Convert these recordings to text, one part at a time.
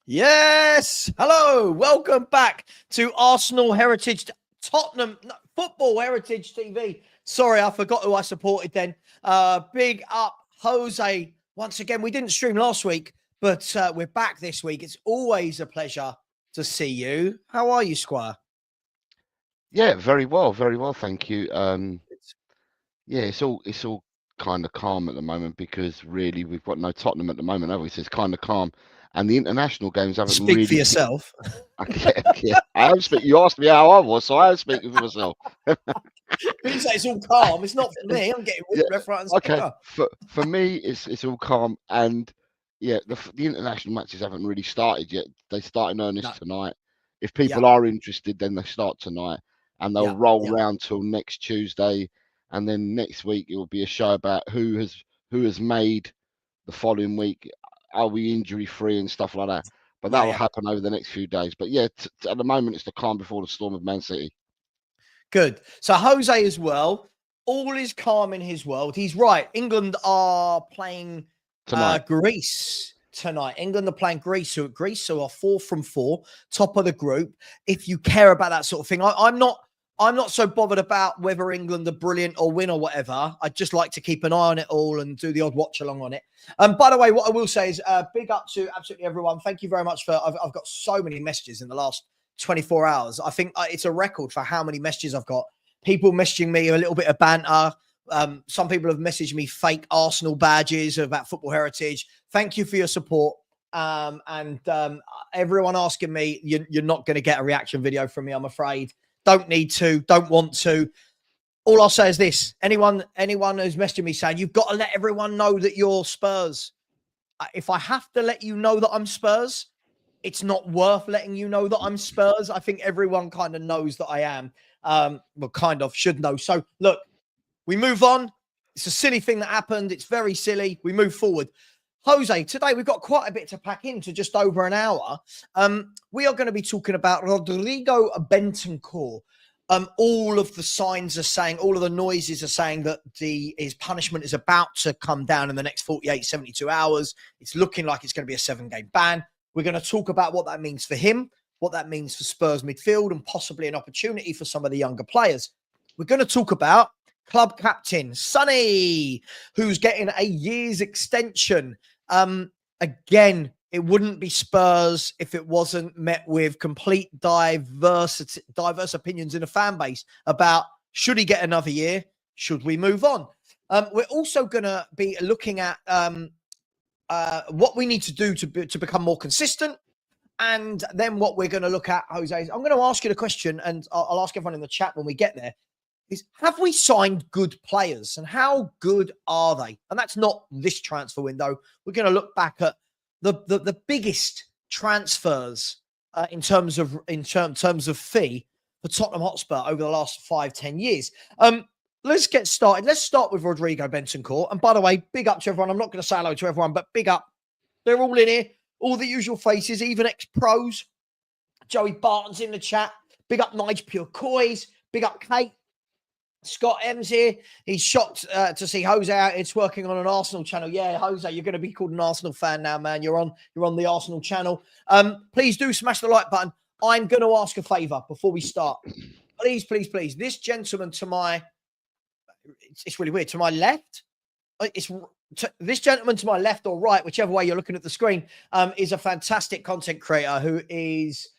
Yes. Hello. Welcome back to Arsenal Heritage, Tottenham Football Heritage TV. Sorry, I forgot who I supported then. Big up, Jose. Once again, we didn't stream last week, but we're back this week. It's always a pleasure to see you. How are you, Squire? Yeah, very well, thank you. Yeah, it's all kind of calm at the moment because really we've got no Tottenham at the moment, have we? So it's kind of calm, and the international games haven't Speak for really kicked. yourself. Yeah, I am speaking. You asked me how I was, so I am speaking for myself. You say it's all calm. It's not for me. I'm getting Yeah, left, right, and okay. centre. For me, it's all calm, and yeah, the international matches haven't really started yet. They start in No. earnest tonight. If Yeah. people are interested, then they start tonight, and they'll Yeah. roll Yeah. round till next Tuesday, and then next week it will be a show about who has made the following week. Are we injury free and stuff like that? But that Yeah. will Yeah. happen over the next few days. But yeah, at the moment it's the calm before the storm of Man City Good. So Jose as well. All is calm in his world. He's right. England are playing tonight. Greece tonight. England are playing Greece, who are 4 from 4, top of the group. If you care about that sort of thing, I'm not. I'm not so bothered about whether England are brilliant or win or whatever. I just like to keep an eye on it all and do the odd watch along on it. By the way, what I will say is big up to absolutely everyone. Thank you very much for. I've got so many messages in the last 24 hours. I think it's a record for how many messages I've got. People messaging me a little bit of banter. Some people have messaged me fake Arsenal badges about football heritage. Thank you for your support. And everyone asking me, you're not going to get a reaction video from me, I'm afraid. Don't need to, don't want to. All I'll say is this. Anyone who's messaging me saying, you've got to let everyone know that you're Spurs. If I have to let you know that I'm Spurs, it's not worth letting you know that I'm Spurs. I think everyone kind of knows that I am. Well, kind of should know. So look, we move on. It's a silly thing that happened. It's very silly. We move forward. Jose, today we've got quite a bit to pack into just over an hour. We are going to be talking about Rodrigo Bentancur. All of the signs are saying, all of the noises are saying that his punishment is about to come down in the next 48, 72 hours. It's looking like it's going to be a 7-game ban. We're going to talk about what that means for him, what that means for Spurs midfield, and possibly an opportunity for some of the younger players. We're going to talk about club captain Sonny, who's getting a year's extension. Again, it wouldn't be Spurs if it wasn't met with complete diverse opinions in the fan base about should he get another year? Should we move on? We're also going to be looking at what we need to do to become more consistent. And then what we're going to look at, Jose, is I'm going to ask you the question, and I'll ask everyone in the chat when we get there, is have we signed good players, and how good are they? And that's not this transfer window. We're going to look back at the biggest transfers in terms of fee for Tottenham Hotspur over the last 5-10 years. Let's get started. Let's start with Rodrigo Bentancur. And by the way, big up to everyone. I'm not going to say hello to everyone, but big up. They're all in here. All the usual faces, even ex-pros. Joey Barton's in the chat. Big up Nigel Purecoys. Big up Kate. Scott M's here. He's shocked to see Jose out. It's working on an Arsenal channel. Yeah, Jose, you're going to be called an Arsenal fan now, man. You're on the Arsenal channel. Please do smash the like button. I'm going to ask a favour before we start. Please, please, please. This gentleman to my, it's really weird, to my left, this gentleman to my left or right, whichever way you're looking at the screen, is a fantastic content creator who is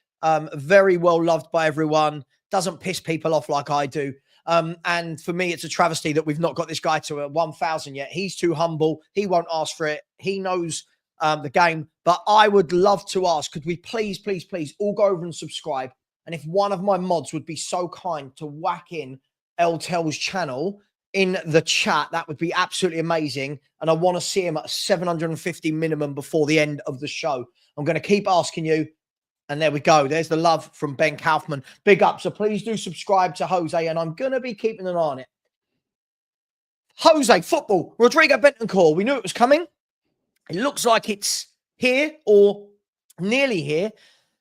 very well loved by everyone, doesn't piss people off like I do. And for me, it's a travesty that we've not got this guy to 1,000 yet. He's too humble. He won't ask for it. He knows the game. But I would love to ask, could we please, please, please all go over and subscribe? And if one of my mods would be so kind to whack in El Tel's channel in the chat, that would be absolutely amazing. And I want to see him at 750 minimum before the end of the show. I'm going to keep asking you. And there we go. There's the love from Ben Kaufman. Big up. So please do subscribe to Jose, and I'm going to be keeping an eye on it. Jose, football. Rodrigo Bentancur. We knew it was coming. It looks like it's here or nearly here.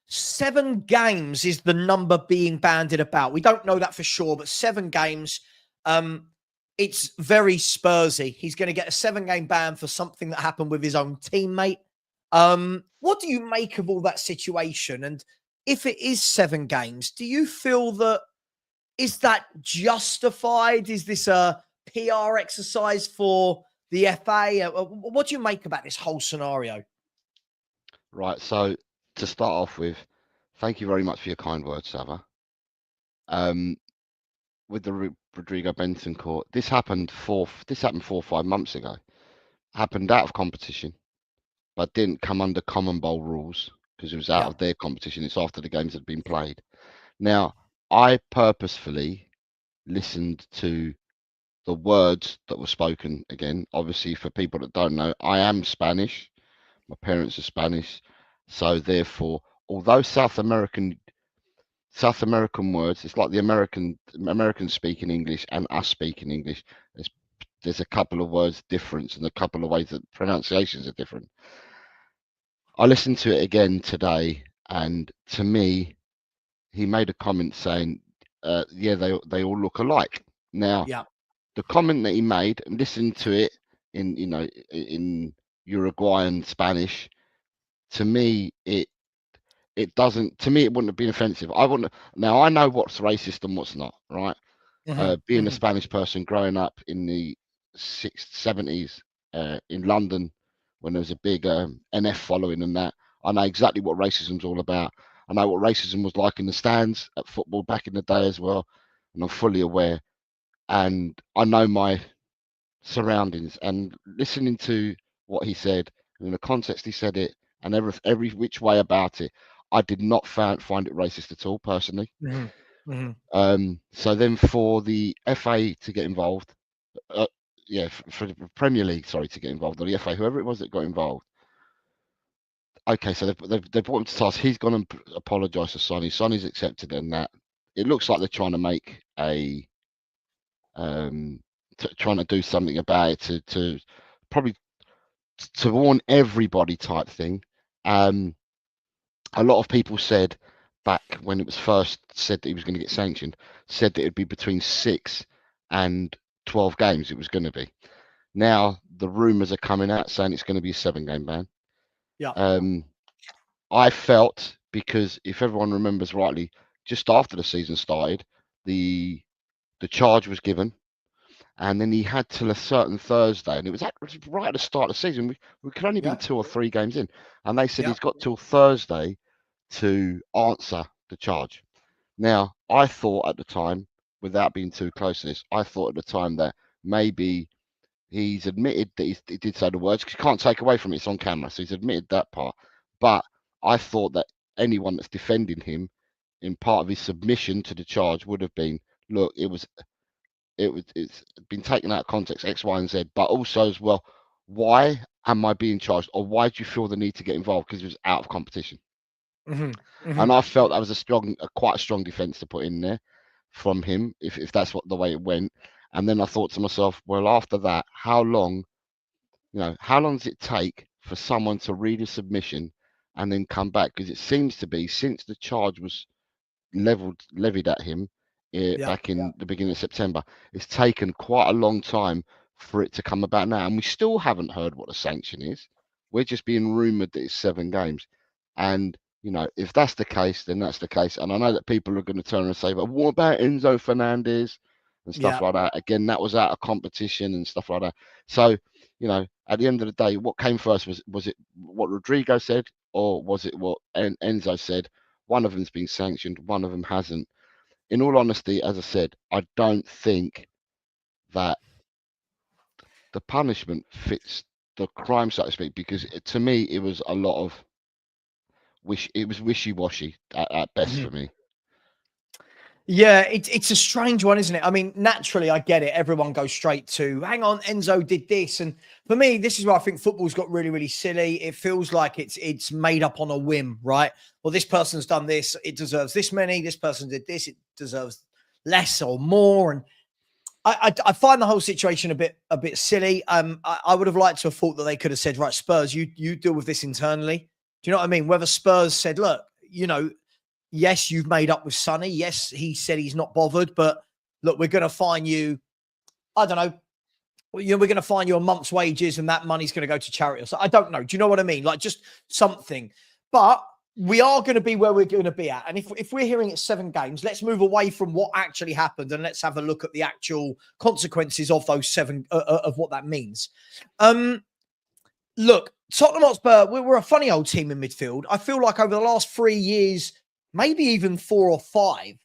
7 games is the number being bandied about. We don't know that for sure, but 7 games. It's very Spursy. He's going to get a 7-game ban for something that happened with his own teammate. What do you make of all that situation? And if it is 7 games, do you feel that is that justified? Is this a PR exercise for the FA? What do you make about this whole scenario? Right. So to start off with, thank you very much for your kind words, Sava. With the Rodrigo Bentancur, this happened 4 or 5 months ago. Happened out of competition, but didn't come under common bowl rules because it was out of their competition. It's after the games had been played. Now, I purposefully listened to the words that were spoken again. Obviously, for people that don't know, I am Spanish. My parents are Spanish. So therefore, although South American words, it's like the Americans speaking English and us speaking English. There's a couple of words difference and a couple of ways that pronunciations are different. I listened to it again today, and to me, he made a comment saying, "Yeah, they all look alike." Now, the comment that he made, and listen to it in Uruguayan Spanish. To me, it doesn't. To me, it wouldn't have been offensive. I wouldn't. Now I know what's racist and what's not. Right. Being a Spanish person, growing up in the 70s in London, when there was a big NF following and that, I know exactly what racism's all about. I know what racism was like in the stands at football back in the day as well, and I'm fully aware. And I know my surroundings. And listening to what he said, and in the context he said it, and every which way about it, I did not find it racist at all, personally. So then for the FA to get involved, for the Premier League, sorry, to get involved, or the FA, whoever it was that got involved. Okay, so they've brought him to task. He's gone and apologised to Sonny. Sonny's accepted, and that it looks like they're trying to make a trying to do something about it to probably to warn everybody type thing. A lot of people said back when it was first said that he was going to get sanctioned, said that it'd be between 6 and 12 games it was going to be. Now the rumours are coming out saying it's going to be a 7-game ban. I felt, because if everyone remembers rightly, just after the season started, the charge was given, and then he had till a certain Thursday, and it was right at the start of the season. We could only been 2 or 3 games in, and they said he's got till Thursday to answer the charge. Now, I thought at the time, without being too close to this, I thought at the time that maybe he's admitted that he did say the words, because you can't take away from it, it's on camera, so he's admitted that part. But I thought that anyone that's defending him in part of his submission to the charge would have been, look, it's been taken out of context, X, Y, and Z, but also as well, why am I being charged, or why do you feel the need to get involved? Because it was out of competition. And I felt that was quite a strong defense to put in there from him, if that's the way it went. And then I thought to myself, well, after that, how long does it take for someone to read a submission and then come back? Because it seems to be, since the charge was levied at him back in the beginning of September, it's taken quite a long time for it to come about now, and we still haven't heard what the sanction is. We're just being rumoured that it's 7 games, and if that's the case, then that's the case. And I know that people are going to turn and say, but what about Enzo Fernandez and stuff like that? Again, that was out of competition and stuff like that. So, at the end of the day, what came first? Was it what Rodrigo said, or was it what Enzo said? One of them's been sanctioned, one of them hasn't. In all honesty, as I said, I don't think that the punishment fits the crime, so to speak, because to me, it was a lot of wishy-washy at best for me. Yeah, it's a strange one, isn't it? I mean, naturally, I get it. Everyone goes straight to, hang on, Enzo did this. And for me, this is where I think football's got really, really silly. It feels like it's made up on a whim, right? Well, this person's done this, it deserves this many. This person did this, it deserves less or more. And I find the whole situation a bit silly. I would have liked to have thought that they could have said, right, Spurs, you deal with this internally. Do you know what I mean? Whether Spurs said, look, yes, you've made up with Sonny. Yes, he said he's not bothered, but look, we're going to fine you, I don't know, we're going to find you a month's wages and that money's going to go to charity. So I don't know. Do you know what I mean? Like just something. But we are going to be where we're going to be at. And if we're hearing it's 7 games, let's move away from what actually happened and let's have a look at the actual consequences of those 7, of what that means. Look, Tottenham Hotspur, we're a funny old team in midfield. I feel like over the last 3 years, maybe even 4 or 5,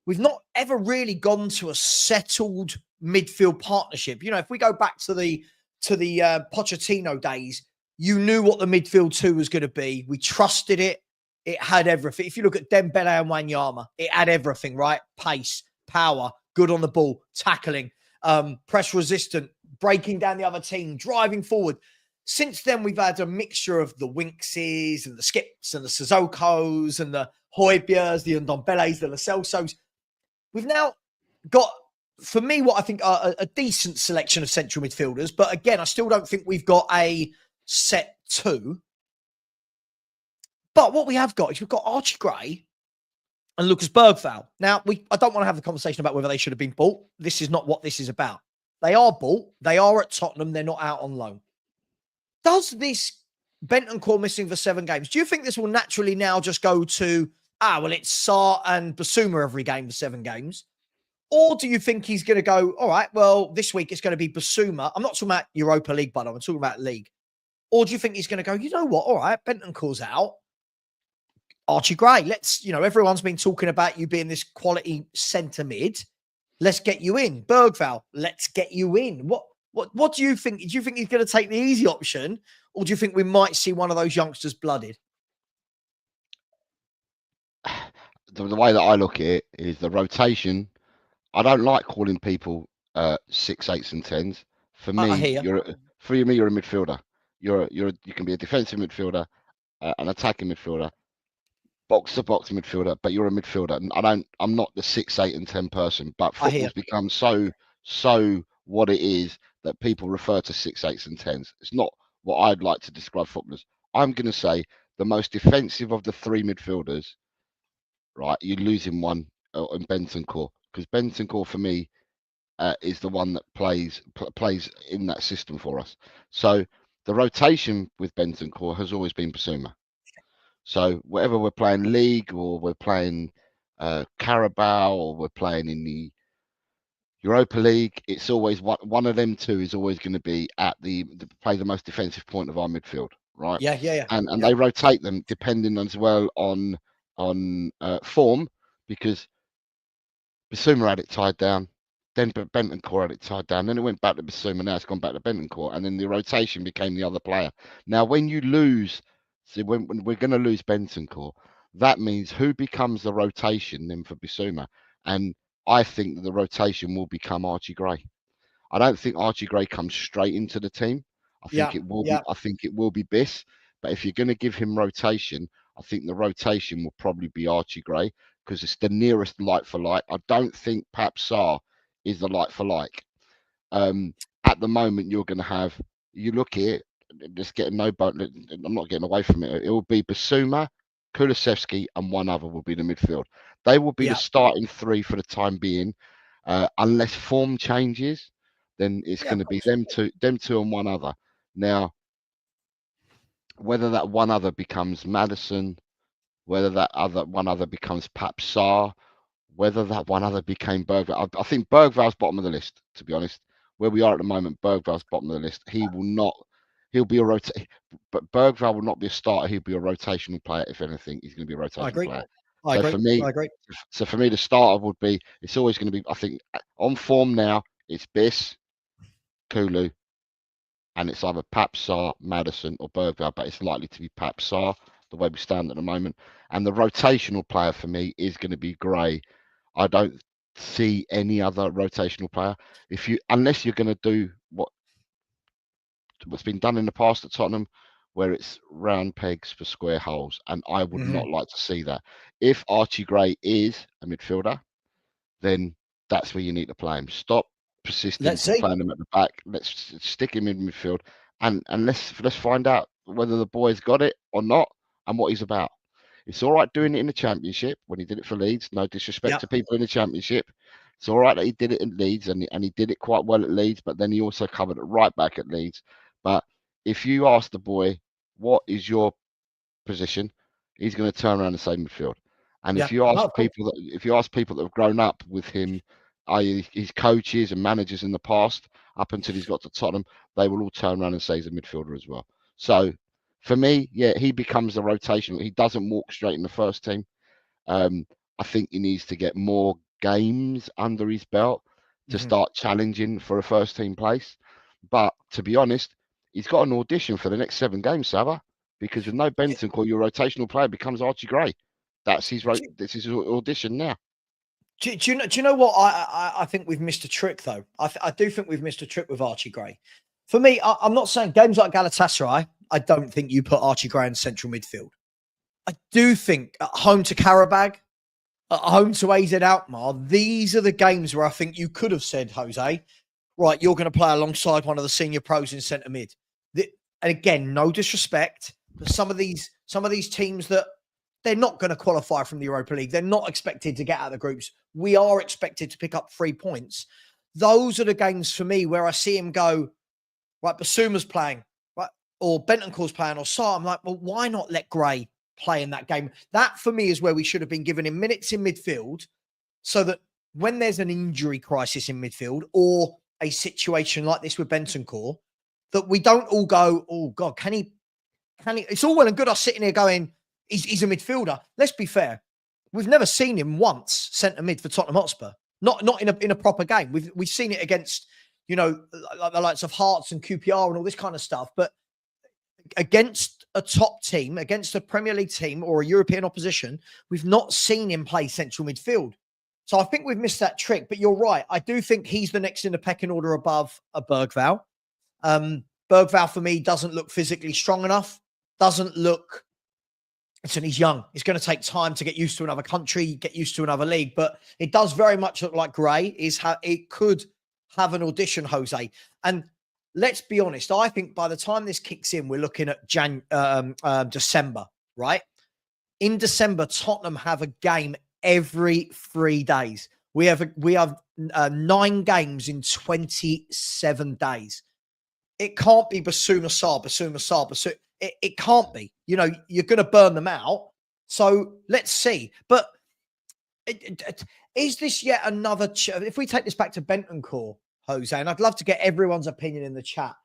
we've not ever really gone to a settled midfield partnership. You know, if we go back to the Pochettino days, you knew what the midfield 2 was going to be. We trusted it. It had everything. If you look at Dembele and Wanyama, it had everything, right? Pace, power, good on the ball, tackling, press resistant, breaking down the other team, driving forward. Since then, we've had a mixture of the Winkses and the Skips and the Sissokos and the Højbjergs, the Ndombeles, the Lo Celsos. We've now got, for me, what I think are a decent selection of central midfielders. But again, I still don't think we've got a set 2. But what we have got is we've got Archie Gray and Lucas Bergvall. Now, I don't want to have the conversation about whether they should have been bought. This is not what this is about. They are bought. They are at Tottenham. They're not out on loan. Does this Bentancur missing for 7 games, do you think this will naturally now just go to, it's Sarr and Basuma every game for 7 games? Or do you think he's going to go, all right, well, this week it's going to be Basuma. I'm not talking about Europa League, but I'm talking about league. Or do you think he's going to go, you know what, all right, Bentancur's out. Archie Gray, everyone's been talking about you being this quality centre mid. Let's get you in. Bergvall, let's get you in. What do you think? Do you think he's going to take the easy option, or do you think we might see one of those youngsters blooded? The way that I look at it is the rotation. I don't like calling people 6, 8s, and 10s. For me, you're a midfielder. You can be a defensive midfielder, an attacking midfielder, box-to-box midfielder, but you're a midfielder. And I'm not the 6, 8, and 10 person. But football's become so what it is that people refer to 6, 8s, and 10s. It's not what I'd like to describe footballers. I'm going to say the most defensive of the 3 midfielders. Right, you're losing one in Bentancur, because Bentancur for me is the one that plays in that system for us. So the rotation with Bentancur has always been Basuma. So whatever we're playing league, or we're playing Carabao, or we're playing in the Europa League, it's always one of them 2 is always going to be at play the most defensive point of our midfield, right? Yeah. And they rotate them depending as well on form, because Basuma had it tied down, then Bentancur had it tied down, then it went back to Basuma, now it's gone back to Bentancur, and then the rotation became the other player. Now, when you lose, when we're going to lose Bentancur, that means who becomes the rotation then for Basuma? And I think that the rotation will become Archie Gray. I don't think Archie Gray comes straight into the team. I think it will be. I think it will be Biss. But if you're going to give him rotation, I think the rotation will probably be Archie Gray, because it's the nearest like for like. I don't think perhaps Sarr is the like for like. At the moment, you're going to have. You look at it, just getting no boat. I'm not getting away from it. It will be Basuma, Kulusevski, and one other will be the midfield. They will be the starting 3 for the time being, unless form changes. Then it's going to be them two, and one other. Now, whether that one other becomes Maddison, whether that one other becomes perhaps Sarr, whether that one other became Bergvall. I think Bergvall's bottom of the list, to be honest. Where we are at the moment, Bergvall's bottom of the list. He'll be a rotation, but Bergvall will not be a starter. He'll be a rotational player. If anything, he's going to be a rotational player. I agree. So for me, the starter would be. It's always going to be. I think on form now, it's Biss, Kulu, and it's either Sarr, Maddison, or Bergvall. But it's likely to be Sarr, the way we stand at the moment. And the rotational player for me is going to be Gray. I don't see any other rotational player. Unless you're going to do what's been done in the past at Tottenham, where it's round pegs for square holes, and I would not like to see that. If Archie Gray is a midfielder, then that's where you need to play him. Stop persisting playing him at the back. Let's stick him in midfield, and let's find out whether the boy's got it or not, and what he's about. It's all right doing it in the Championship when he did it for Leeds. No disrespect to people in the Championship. It's all right that he did it at Leeds, and he did it quite well at Leeds, but then he also covered it right back at Leeds. But if you ask the boy, what is your position, he's going to turn around and say midfield. And Yeah. if you ask No, cool. people that have grown up with him, i.e., his coaches and managers in the past, up until he's got to Tottenham, they will all turn around and say he's a midfielder as well. So for me, yeah, he becomes the rotational. He doesn't walk straight in the first team. I think he needs to get more games under his belt to start challenging for a first team place. But to be honest, he's got an audition for the next 7 games, Savva, because with no Bentancur, your rotational player becomes Archie Gray. That's his this is his audition now. Do you know what I think we've missed a trick though? I do think we've missed a trick with Archie Gray. For me, I'm not saying games like Galatasaray, I don't think you put Archie Gray in central midfield. I do think at home to Karabag, at home to AZ Alkmaar, these are the games where I think you could have said, Jose, right, you're going to play alongside one of the senior pros in centre mid. And again, no disrespect, but some of these teams that they're not going to qualify from the Europa League. They're not expected to get out of the groups. We are expected to pick up 3 points. Those are the games for me where I see him go, right, Basuma's playing, right, or Bentancur's playing, or Sarr. I'm like, well, why not let Gray play in that game? That for me is where we should have been giving him minutes in midfield, so that when there's an injury crisis in midfield or a situation like this with Bentancur, that we don't all go, oh God, can he? It's all well and good us sitting here going, he's a midfielder. Let's be fair. We've never seen him once centre mid for Tottenham Hotspur. Not in a proper game. We've seen it against, like the likes of Hearts and QPR and all this kind of stuff. But against a top team, against a Premier League team or a European opposition, we've not seen him play central midfield. So I think we've missed that trick. But you're right. I do think he's the next in the pecking order above a Bergvall. Bergvall for me doesn't look physically strong enough. Doesn't look. And he's young. It's going to take time to get used to another country, get used to another league. But it does very much look like Gray it could have an audition, Jose. And let's be honest. I think by the time this kicks in, we're looking at December, right? In December, Tottenham have a game every 3 days. We have 9 games in 27 days. It can't be Basuma Sarr. It can't be. You're going to burn them out. So let's see. But is this yet another? If we take this back to Bentancur, Jose, and I'd love to get everyone's opinion in the chat.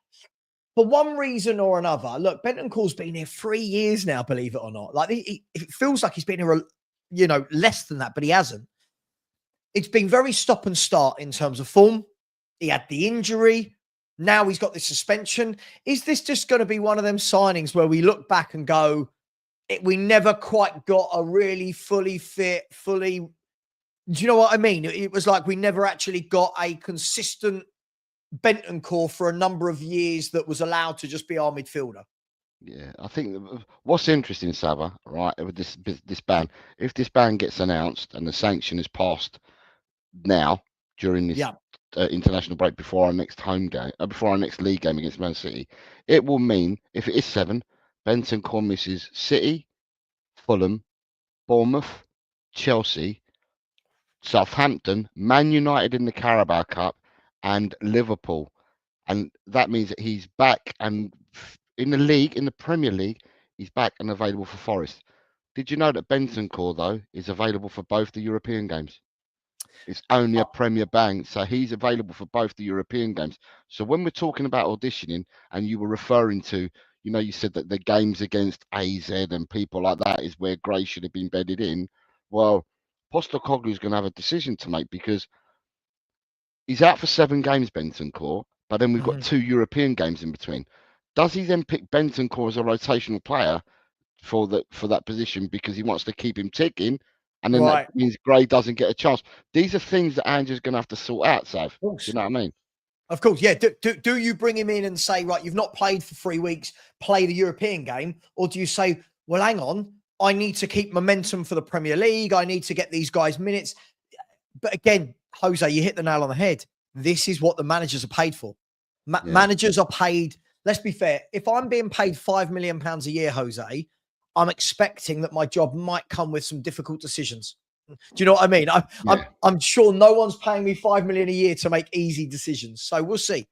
For one reason or another, look, Bentancur's been here 3 years now, believe it or not. Like it feels like he's been here, less than that, but he hasn't. It's been very stop and start in terms of form. He had the injury. Now he's got this suspension. Is this just going to be one of them signings where we look back and go, we never quite got a really fully fit, do you know what I mean? It was like we never actually got a consistent Bentancur for a number of years that was allowed to just be our midfielder. Yeah, I think what's interesting, Savva, right, with this ban, if this ban gets announced and the sanction is passed now during this international break before our next home game, before our next league game against Man City, it will mean, if it is 7, Bentancur misses City, Fulham, Bournemouth, Chelsea, Southampton, Man United in the Carabao Cup, and Liverpool. And that means that he's back and in the league, in the Premier League, he's back and available for Forest. Did you know that Bentancur, though, is available for both the European games? It's only a Premier ban, so he's available for both the European games. So when we're talking about auditioning, and you were referring to, you said that the games against AZ and people like that is where Gray should have been bedded in. Well, Postecoglou is going to have a decision to make, because he's out for 7 games, Bentancur, but then we've got 2 European games in between. Does he then pick Bentancur as a rotational player for that position because he wants to keep him ticking? And then that means Gray doesn't get a chance. These are things that Andrew's going to have to sort out, Sav. Do you know what I mean? Of course, yeah. Do you bring him in and say, right, you've not played for 3 weeks, play the European game? Or do you say, well, hang on, I need to keep momentum for the Premier League. I need to get these guys minutes. But again, Jose, you hit the nail on the head. This is what the managers are paid for. Managers are paid. Let's be fair. If I'm being paid £5 million a year, Jose, I'm expecting that my job might come with some difficult decisions. Do you know what I mean? I'm sure no one's paying me $5 million a year to make easy decisions. So we'll see.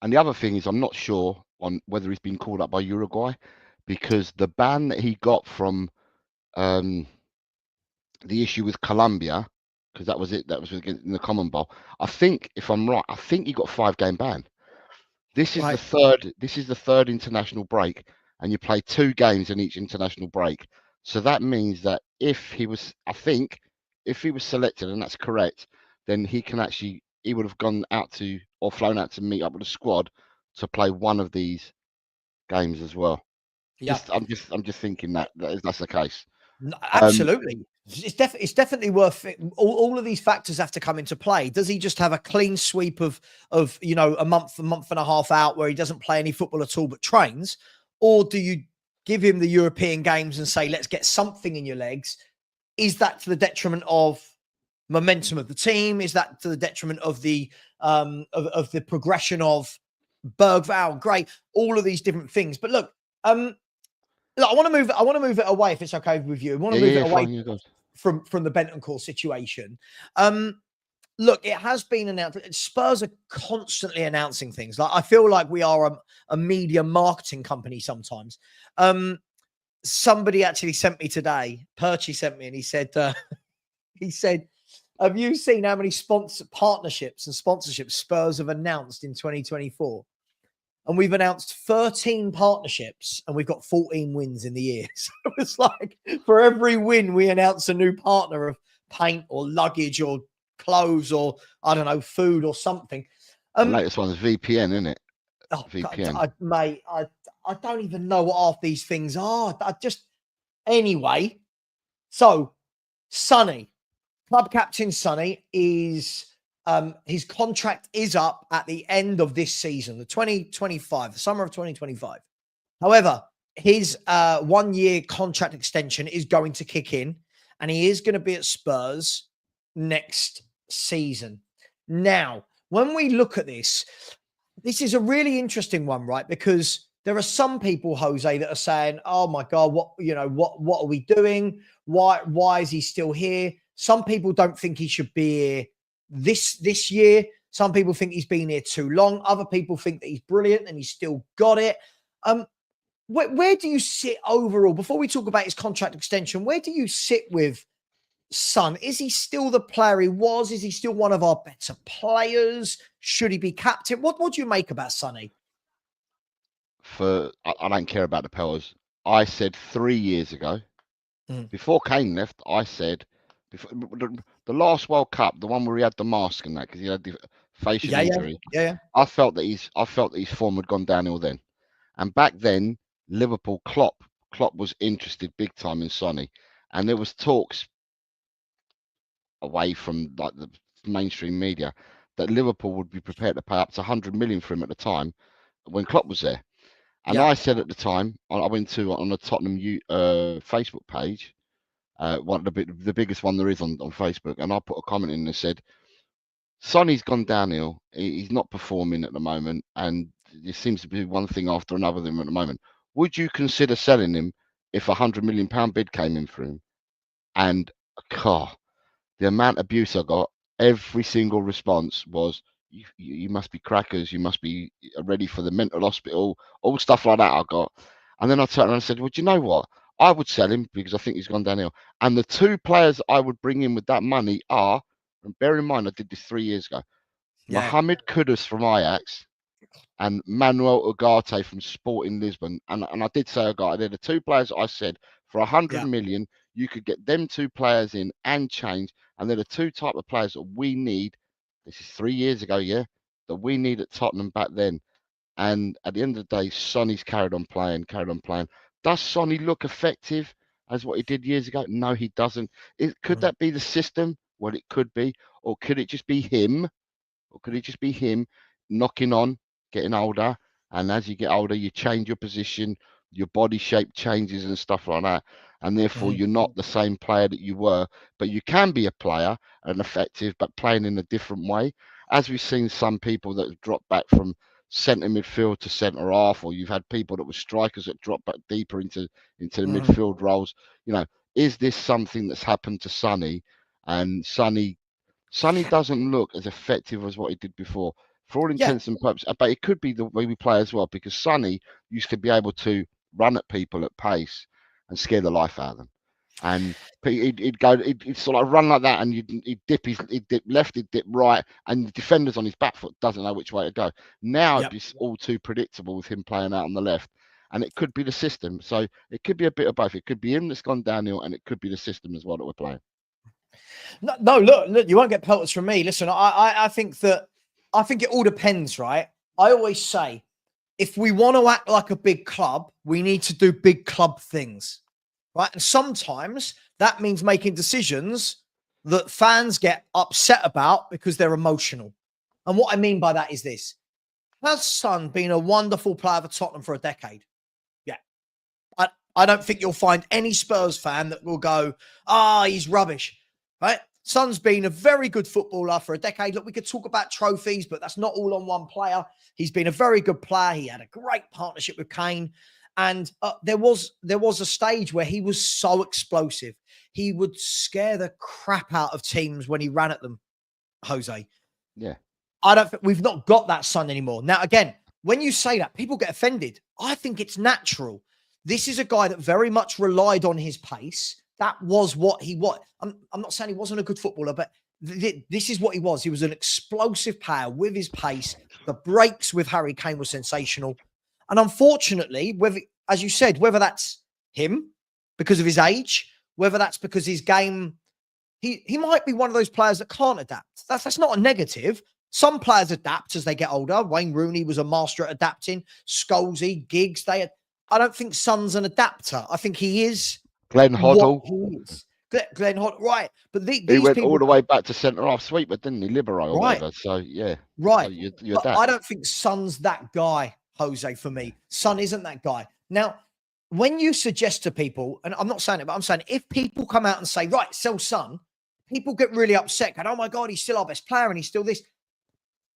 And the other thing is, I'm not sure on whether he's been called up by Uruguay, because the ban that he got from the issue with Colombia, because that was it, that was in the Common Bowl. I think, if I'm right, I think he got a 5-game ban. This is the third. This is the third international break, and you play 2 games in each international break. So that means that if he was, I think, if he was selected, and that's correct, then he would have gone out to, or flown out to meet up with a squad to play one of these games as well. Yeah, I'm just thinking that's the case. No, absolutely. It's definitely worth it. All of these factors have to come into play. Does he just have a clean sweep of a month and a half out where he doesn't play any football at all but trains, or do you give him the European games and say, let's get something in your legs? Is that to the detriment of momentum of the team? Is that to the detriment of the of the progression of Bergvall? Great, all of these different things. But look, I want to move it away, if it's okay with you. I want to move it away from the Bentancur situation. Look, it has been announced. Spurs are constantly announcing things. Like, I feel like we are a media marketing company sometimes. Somebody actually sent me today. Perchy sent me, and he said, "Have you seen how many partnerships and sponsorships Spurs have announced in 2024?" And we've announced 13 partnerships, and we've got 14 wins in the year. So it's like, for every win, we announce a new partner of paint or luggage or clothes or, I don't know, food or something. The latest one is VPN, isn't it? Oh, VPN. God, mate, I don't even know what half these things are. Anyway. So, Sonny, club captain Sonny is... his contract is up at the end of this season, the 2025, the summer of 2025. However, his 1-year contract extension is going to kick in, and he is going to be at Spurs next season. Now, when we look at this is a really interesting one, right? Because there are some people, Jose, that are saying, "Oh my God, what are we doing? Why is he still here?" Some people don't think he should be here this year. Some people think he's been here too long. Other people think that he's brilliant and he's still got it. Where do you sit overall, before we talk about his contract extension? Where do you sit with Son? Is he still the player he was? Is he still one of our better players? Should he be captain? What do you make about Sonny? I don't care about the powers. I said 3 years ago, before Kane left, I said, before the last World Cup, the one where he had the mask and that, because he had the facial injury. Yeah. I felt that his form had gone downhill then. And back then, Liverpool, Klopp was interested big time in Sonny, and there was talks away from like the mainstream media that Liverpool would be prepared to pay up to 100 million for him at the time when Klopp was there. And I said at the time, I went on the Tottenham Facebook page, one of the biggest one there is on Facebook, and I put a comment in that said, Sonny's gone downhill. He's not performing at the moment, and there seems to be one thing after another of him at the moment. Would you consider selling him if £100 million bid came in for him? And the amount of abuse I got, every single response was, you must be crackers, you must be ready for the mental hospital, all stuff like that I got. And then I turned around and said, well, do you know what? I would sell him because I think he's gone downhill. And the 2 players I would bring in with that money are, and bear in mind I did this 3 years ago, Mohamed Kudus from Ajax and Manuel Ugarte from Sporting Lisbon. And I did say Ugarte, they're the 2 players I said, for 100 million, you could get them 2 players in and change. And they're the 2 type of players that we need. This is 3 years ago, that we need at Tottenham back then. And at the end of the day, Sonny's carried on playing. Does Sonny look effective as what he did years ago? No, he doesn't. Could that be the system? Well, it could be. Or could it just be him? Knocking on, getting older? And as you get older, you change your position, your body shape changes and stuff like that. And therefore, you're not the same player that you were. But you can be a player and effective, but playing in a different way. As we've seen some people that have dropped back from centre midfield to centre half, or you've had people that were strikers that dropped back deeper into the midfield roles. Is this something that's happened to Sonny? And Sonny doesn't look as effective as what he did before, for all intents and purposes. But it could be the way we play as well, because Sonny used to be able to run at people at pace and scare the life out of them. And he'd sort of run like that, and he'd dip left, he'd dip right, and the defenders on his back foot doesn't know which way to go. Now it's all too predictable with him playing out on the left, and it could be the system. So it could be a bit of both. It could be him that's gone downhill, and it could be the system as well that we're playing. No, look, you won't get pelters from me. Listen, I think it all depends, right? I always say, if we want to act like a big club, we need to do big club things, right? And sometimes that means making decisions that fans get upset about because they're emotional. And what I mean by that is this. Has Son been a wonderful player for Tottenham for a decade? Yeah. I don't think you'll find any Spurs fan that will go, he's rubbish, right? Son's been a very good footballer for a decade. Look, we could talk about trophies, but that's not all on one player. He's been a very good player. He had a great partnership with Kane. And there was a stage where he was so explosive. He would scare the crap out of teams when he ran at them, Jose. Yeah. We've not got that Son anymore. Now, again, when you say that, people get offended. I think it's natural. This is a guy that very much relied on his pace. That was what he was. I'm not saying he wasn't a good footballer, but this is what he was. He was an explosive player with his pace. The breaks with Harry Kane were sensational. And unfortunately, as you said, whether that's him because of his age, whether that's because his game, he might be one of those players that can't adapt. That's not a negative. Some players adapt as they get older. Wayne Rooney was a master at adapting. Scholesy, Giggs, I don't think Son's an adapter. I think he is. Glenn Hoddle. Glenn Hoddle, right. But these he went people, all the way back to centre-half sweeper, didn't he? Libero or right. whatever. So, yeah. Right. So you but I don't think Son's that guy, Jose, for me. Son isn't that guy. Now, when you suggest to people, and I'm not saying it, but I'm saying if people come out and say, right, sell Son, people get really upset. Going, oh, my God, he's still our best player and he's still this.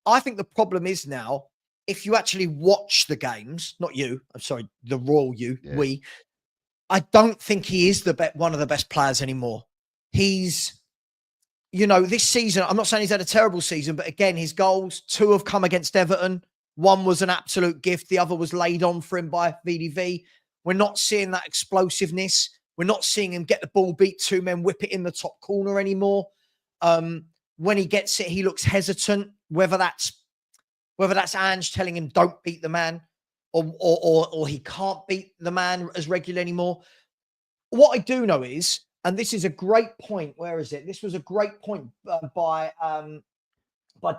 I think the problem is now, if you actually watch the games, not you, I'm sorry, the royal you, we, I don't think he is one of the best players anymore. He's, this season, I'm not saying he's had a terrible season, but again, his goals, 2 have come against Everton. 1 was an absolute gift. The other was laid on for him by VDV. We're not seeing that explosiveness. We're not seeing him get the ball, beat 2 men, whip it in the top corner anymore. When he gets it, he looks hesitant, whether that's Ange telling him don't beat the man or he can't beat the man as regularly anymore. What I do know is, and this is a great point, where is it? This was a great point by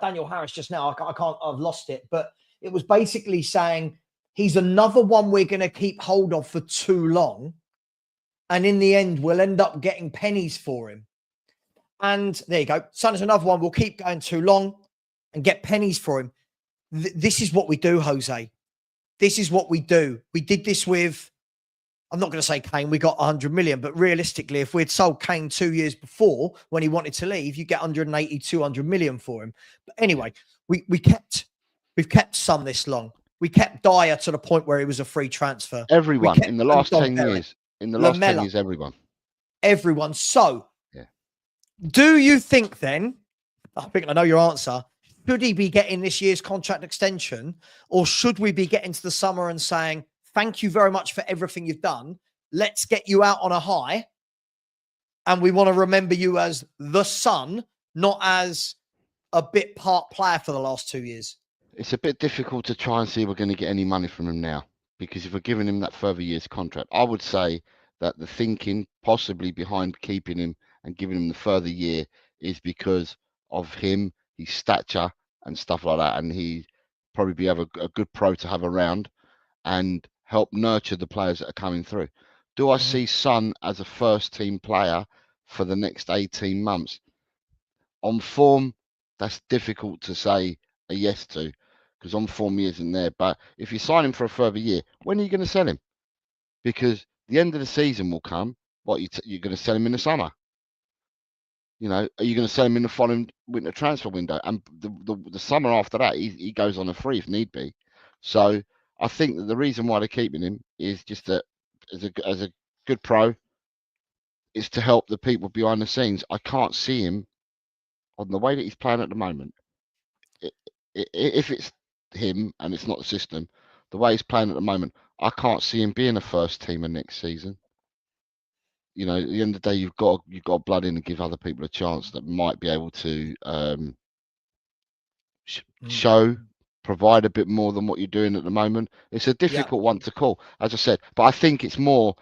Daniel Harris just now. I've lost it, but it was basically saying he's another one we're going to keep hold of for too long. And in the end, we'll end up getting pennies for him. And there you go. Son is another one. We'll keep going too long and get pennies for him. This is what we do, Jose. This is what we do. We did this with, I'm not going to say Kane, we got 100 million, but realistically, if we'd sold Kane 2 years before when he wanted to leave, you get 180, 200 million for him. But anyway, we've kept Son this long. We kept Dyer to the point where he was a free transfer. Everyone in the last 10 years. In the last 10 years, everyone. Everyone. So, do you think then, I think I know your answer, should he be getting this year's contract extension, or should we be getting to the summer and saying, thank you very much for everything you've done. Let's get you out on a high. And we want to remember you as the Son, not as a bit part player for the last 2 years. It's a bit difficult to try and see if we're going to get any money from him now, because if we're giving him that further year's contract, I would say that the thinking possibly behind keeping him and giving him the further year is because of him, his stature and stuff like that. And he probably be a good pro to have around and help nurture the players that are coming through. Do I see Son as a first team player for the next 18 months? On form, that's difficult to say a yes to, because on form he isn't there. But if you sign him for a further year, when are you going to sell him? Because the end of the season will come. What, you're going to sell him in the summer? Are you going to sell him in the following winter transfer window? And the summer after that, he goes on a free if need be. So I think that the reason why they're keeping him is just that as a good pro, is to help the people behind the scenes. I can't see him on the way that he's playing at the moment. If it's him and it's not the system, the way he's playing at the moment, I can't see him being a first teamer next season. You know, at the end of the day, you've got blood in and give other people a chance that might be able to show, provide a bit more than what you're doing at the moment. It's a difficult one to call, as I said, but I think it's more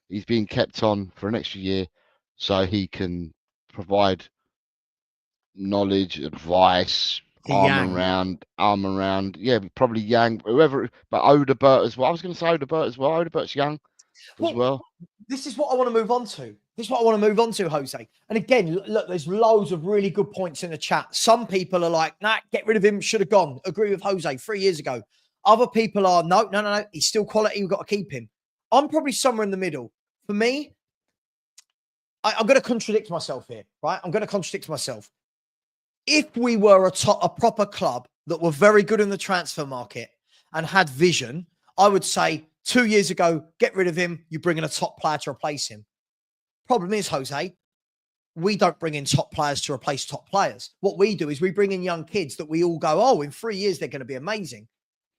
he's being kept on for an extra year so he can provide knowledge, advice, arm around. Yeah, probably Yang, whoever, but Odebert as well. I was going to say Odebert as well. Odebert's young as well. This is what I want to move on to. Jose. And again, look, there's loads of really good points in the chat. Some people are like, nah, get rid of him, should have gone. Agree with Jose 3 years ago. Other people are, no, he's still quality, we've got to keep him. I'm probably somewhere in the middle. For me, I'm going to contradict myself here, right? If we were a proper club that were very good in the transfer market and had vision, I would say 2 years ago, get rid of him, you bring in a top player to replace him. Problem is, Jose, we don't bring in top players to replace top players. What we do is we bring in young kids that we all go, oh, in 3 years, they're going to be amazing.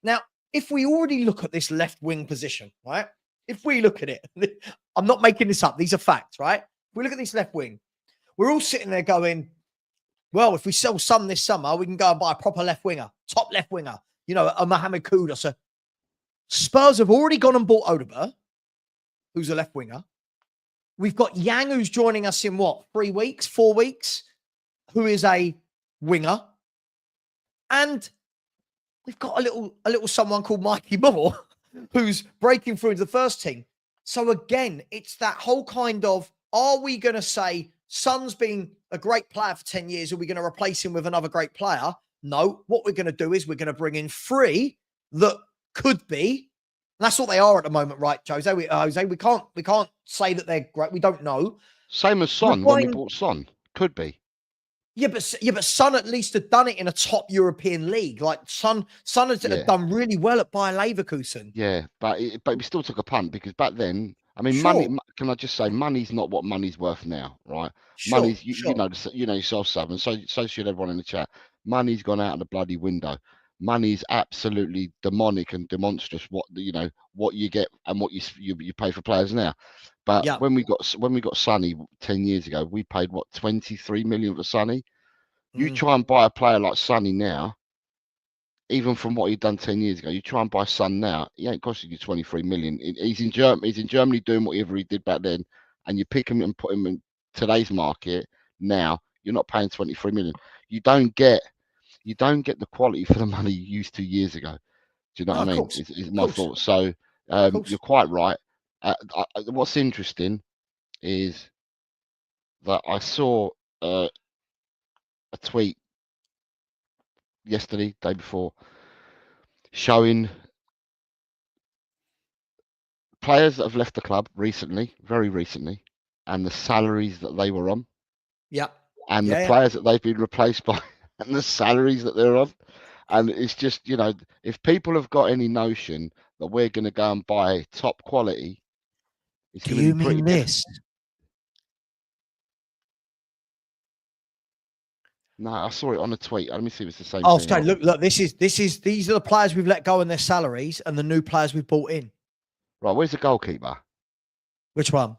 Now, if we already look at this left wing position, right? If we look at it, I'm not making this up. These are facts, right? If we look at this left wing, we're all sitting there going, well, if we sell Son this summer, we can go and buy a proper left winger, top left winger, you know, a Mohamed Kudus. So Spurs have already gone and bought Odebert, who's a left winger. We've got Yang, who's joining us in 4 weeks, who is a winger. And we've got a little someone called Mikey Moore, who's breaking through into the first team. So again, it's that whole kind of, are we going to say Son's been a great player for 10 years? Are we going to replace him with another great player? No. What we're going to do is we're going to bring in 3 that could be. And that's what they are at the moment, right, Jose? We can't say that they're great. We don't know. Same as Son when we bought Son. Could be. Yeah, but Son at least had done it in a top European league. Like Son had done really well at Bayer Leverkusen. Yeah, but we still took a punt because back then, I mean, money. Can I just say, money's not what money's worth now, right? Money's you know yourself, Savva, and so should everyone in the chat. Money's gone out of the bloody window. Money's absolutely demonic and demonstrous. What you get and what you pay for players now. But when we got Sonny 10 years ago, we paid 23 million for Sonny. You try and buy a player like Sonny now, even from what he'd done 10 years ago, you try and buy Son now, he ain't costing you 23 million. He's in Germany doing whatever he did back then, and you pick him and put him in today's market now, you're not paying 23 million. You don't get the quality for the money you used 2 years ago. Do you know what I mean? Is my thought. So you're quite right. What's interesting is that I saw a tweet yesterday, day before, showing players that have left the club recently, very recently, and the salaries that they were on. And the players that they've been replaced by and the salaries that they're on. And it's just, if people have got any notion that we're going to go and buy top quality, it's going to be pretty this? No, I saw it on a tweet. Let me see if it's the same thing. Sorry, look, these are the players we've let go in their salaries and the new players we've bought in. Right, where's the goalkeeper? Which one?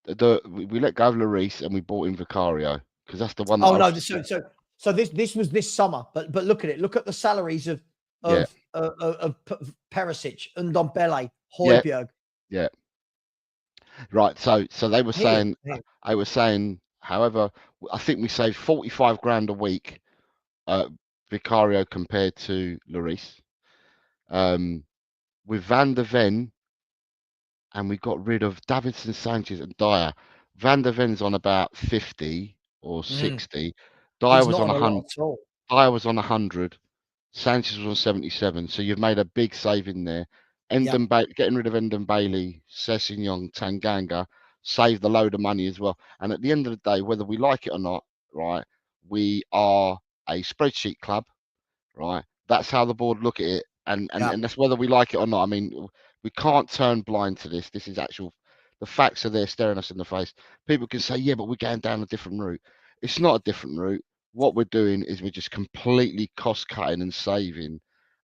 We let go of Lloris and we bought in Vicario because that's the one. So this was this summer, but look at it. Look at the salaries of Perisic, Ndombele, Højbjerg. Yeah. Right. So they were saying. I was saying. However, I think we saved 45 grand a week, Vicario compared to Lloris. With Van der Ven, and we got rid of Davinson Sanchez and Dyer. Van der Ven's on about 50 or 60. Dyer was on 100. Dyer was on 100. Sanchez was on 77. So you've made a big saving there. Getting rid of Ndombele, Sessegnon, Tanganga saved a load of money as well. And at the end of the day, whether we like it or not, right, we are a spreadsheet club, right? That's how the board look at it. And that's whether we like it or not. I mean, we can't turn blind to this. This The facts are there staring us in the face. People can say, yeah, but we're going down a different route. It's not a different route. What we're doing is we're just completely cost cutting and saving.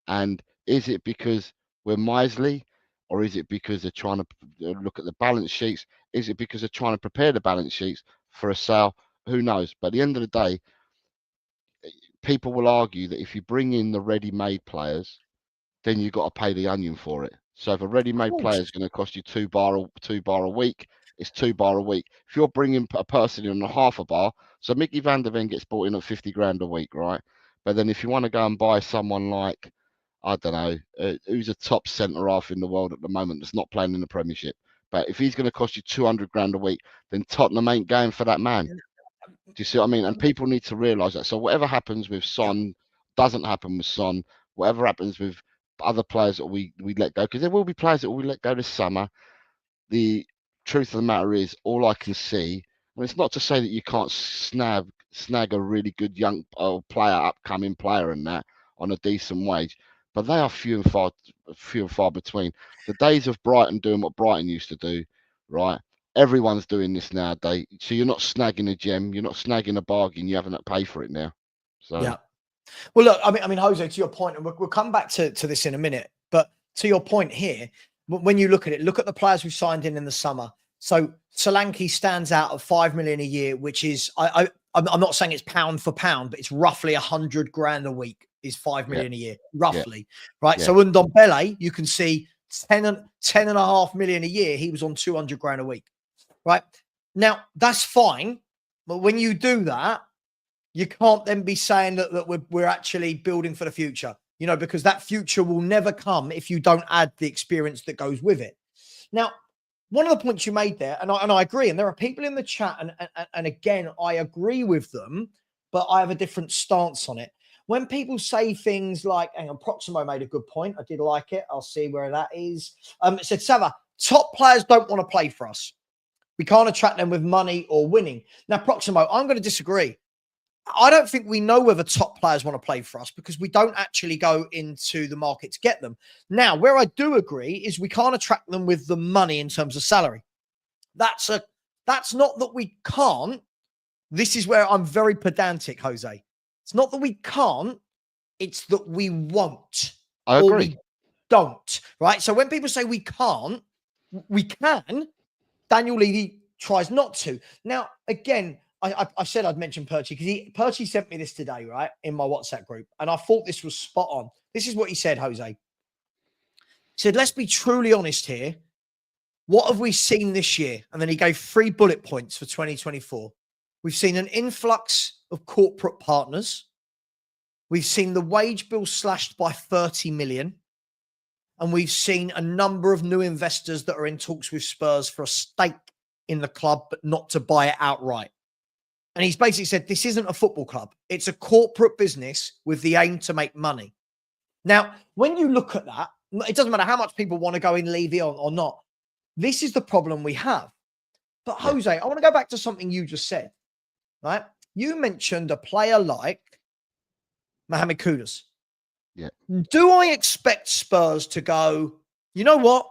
And is it because we're miserly, or is it because they're trying to look at the balance sheets? Is it because they're trying to prepare the balance sheets for a sale? Who knows? But at the end of the day, people will argue that if you bring in the ready-made players, then you've got to pay the onion for it. So if a ready-made player is going to cost you two bar a week, it's $2 a week. If you're bringing a person in on half a bar, so Mickey Van der Ven gets bought in at 50 grand a week, right? But then if you want to go and buy someone like, I don't know, who's a top centre half in the world at the moment that's not playing in the Premiership, but if he's going to cost you 200 grand a week, then Tottenham ain't going for that man. Do you see what I mean? And people need to realise that. So whatever happens with Son doesn't happen with Son. Whatever happens with other players that we let go, because there will be players that we let go this summer. The truth of the matter is, all I can see, and it's not to say that you can't snag a really good young player, upcoming player, and that on a decent wage, but they are few and far between. The days of Brighton doing what Brighton used to do, right? Everyone's doing this nowadays. So you're not snagging a gem, you're not snagging a bargain. You haven't to pay for it now. So yeah. Well, look, I mean, Jose, to your point, and we'll come back to this in a minute. But to your point here, when you look at it, look at the players who signed in the summer. So Solanke stands out at 5 million a year, which is I'm not saying it's pound for pound, but it's roughly 100 grand a week is 5 million a year, roughly, right? Yeah. So Ndombele, you can see 10.5 million a year. He was on 200 grand a week, right? Now that's fine, but when you do that, you can't then be saying that we're actually building for the future, you know, because that future will never come if you don't add the experience that goes with it. Now, one of the points you made there, and I agree, and there are people in the chat, and again, I agree with them, but I have a different stance on it. When people say things like, hang on, Proximo made a good point. I did like it. I'll see where that is. It said, Savva, top players don't want to play for us. We can't attract them with money or winning. Now, Proximo, I'm going to disagree. I don't think we know whether top players want to play for us because we don't actually go into the market to get them. Now, where I do agree is we can't attract them with the money in terms of salary. That's not that we can't. This is where I'm very pedantic, Jose. It's not that we can't, it's that we won't. I agree. Or we don't, right? So when people say we can't, we can. Daniel Levy tries not to. Now, again, I said I'd mention Perchie because Perchie sent me this today, right, in my WhatsApp group, and I thought this was spot on. This is what he said, Jose. He said, let's be truly honest here. What have we seen this year? And then he gave 3 bullet points for 2024. We've seen an influx of corporate partners. We've seen the wage bill slashed by 30 million. And we've seen a number of new investors that are in talks with Spurs for a stake in the club, but not to buy it outright. And he's basically said, this isn't a football club. It's a corporate business with the aim to make money. Now, when you look at that, it doesn't matter how much people want to go in Levy or not. This is the problem we have. But Jose, I want to go back to something you just said, right? You mentioned a player like Mohamed Kudus. Yeah. Do I expect Spurs to go, you know what?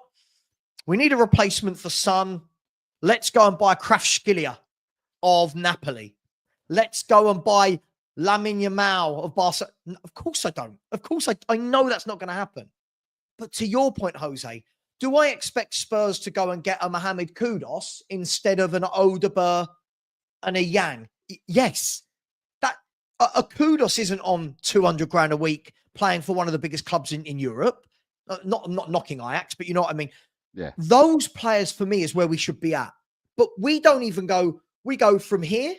We need a replacement for Son. Let's go and buy Kvaratskhelia of Napoli. Let's go and buy Lamine Yamal of Barcelona. Of course I don't. Of course I know that's not going to happen. But to your point, Jose, do I expect Spurs to go and get a Mohamed Kudus instead of an Odegaard and a Yang? Yes. That a Kudus isn't on 200 grand a week playing for one of the biggest clubs in Europe. Not knocking Ajax, but you know what I mean? Yeah. Those players for me is where we should be at. But we don't even go, we go from here.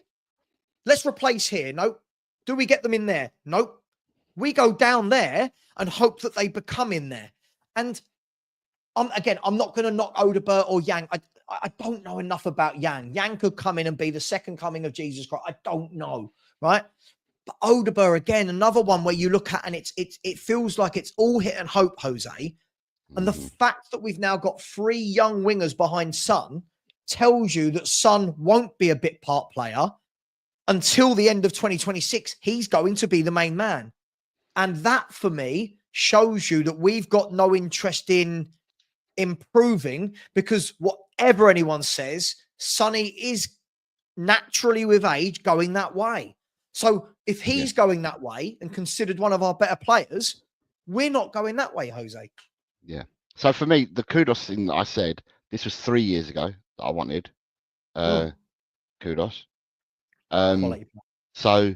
Let's replace here. Nope. Do we get them in there? Nope. We go down there and hope that they become in there. And again, I'm not going to knock Odegaard or Yang. I don't know enough about Yang. Yang could come in and be the second coming of Jesus Christ. I don't know, right? But Odegaard, again, another one where you look at and it feels like it's all hit and hope, Jose. And the fact that we've now got 3 young wingers behind Son tells you that Son won't be a bit part player until the end of 2026. He's going to be the main man. And that, for me, shows you that we've got no interest in improving, because whatever anyone says, Sonny is naturally with age going that way. So if he's going that way and considered one of our better players, we're not going that way, Jose. Yeah. So for me, the kudos thing that I said, this was 3 years ago that I wanted. Kudos. So,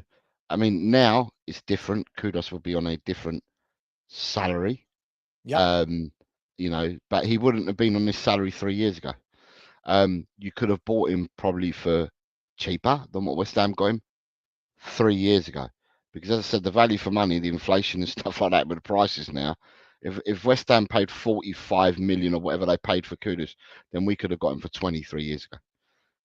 I mean, now it's different. Kudos will be on a different salary. Yeah. You know, but he wouldn't have been on this salary 3 years ago. You could have bought him probably for cheaper than what West Ham got him 3 years ago. Because as I said, the value for money, the inflation and stuff like that with the prices now, if West Ham paid 45 million or whatever they paid for Kudus, then we could have got him for 23 years ago,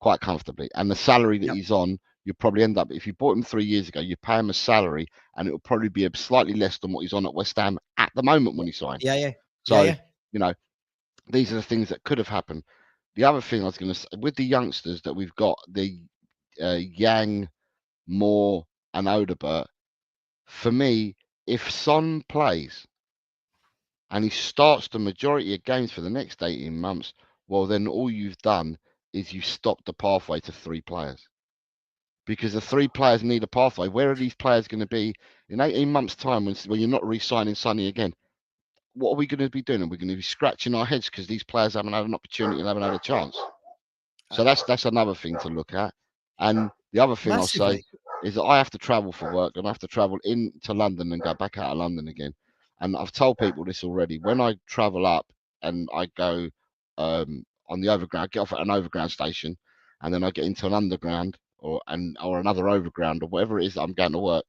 quite comfortably. And the salary that he's on, you probably end up, if you bought him 3 years ago, you pay him a salary and it will probably be slightly less than what he's on at West Ham at the moment when he signed. So, you know, these are the things that could have happened. The other thing I was going to say, with the youngsters that we've got, the Yang, Moore and Odebert, for me, if Son plays and he starts the majority of games for the next 18 months, well, then all you've done is you stopped the pathway to 3 players. Because the 3 players need a pathway. Where are these players going to be in 18 months' time when you're not re-signing Sonny again? What are we going to be doing? Are we going to be scratching our heads because these players haven't had an opportunity and haven't had a chance? So that's another thing to look at. And the other thing I'll say is that I have to travel for work and I have to travel into London and go back out of London again. And I've told people this already. When I travel up and I go on the overground, I get off at an overground station, and then I get into an underground or another overground or whatever it is that I'm going to work.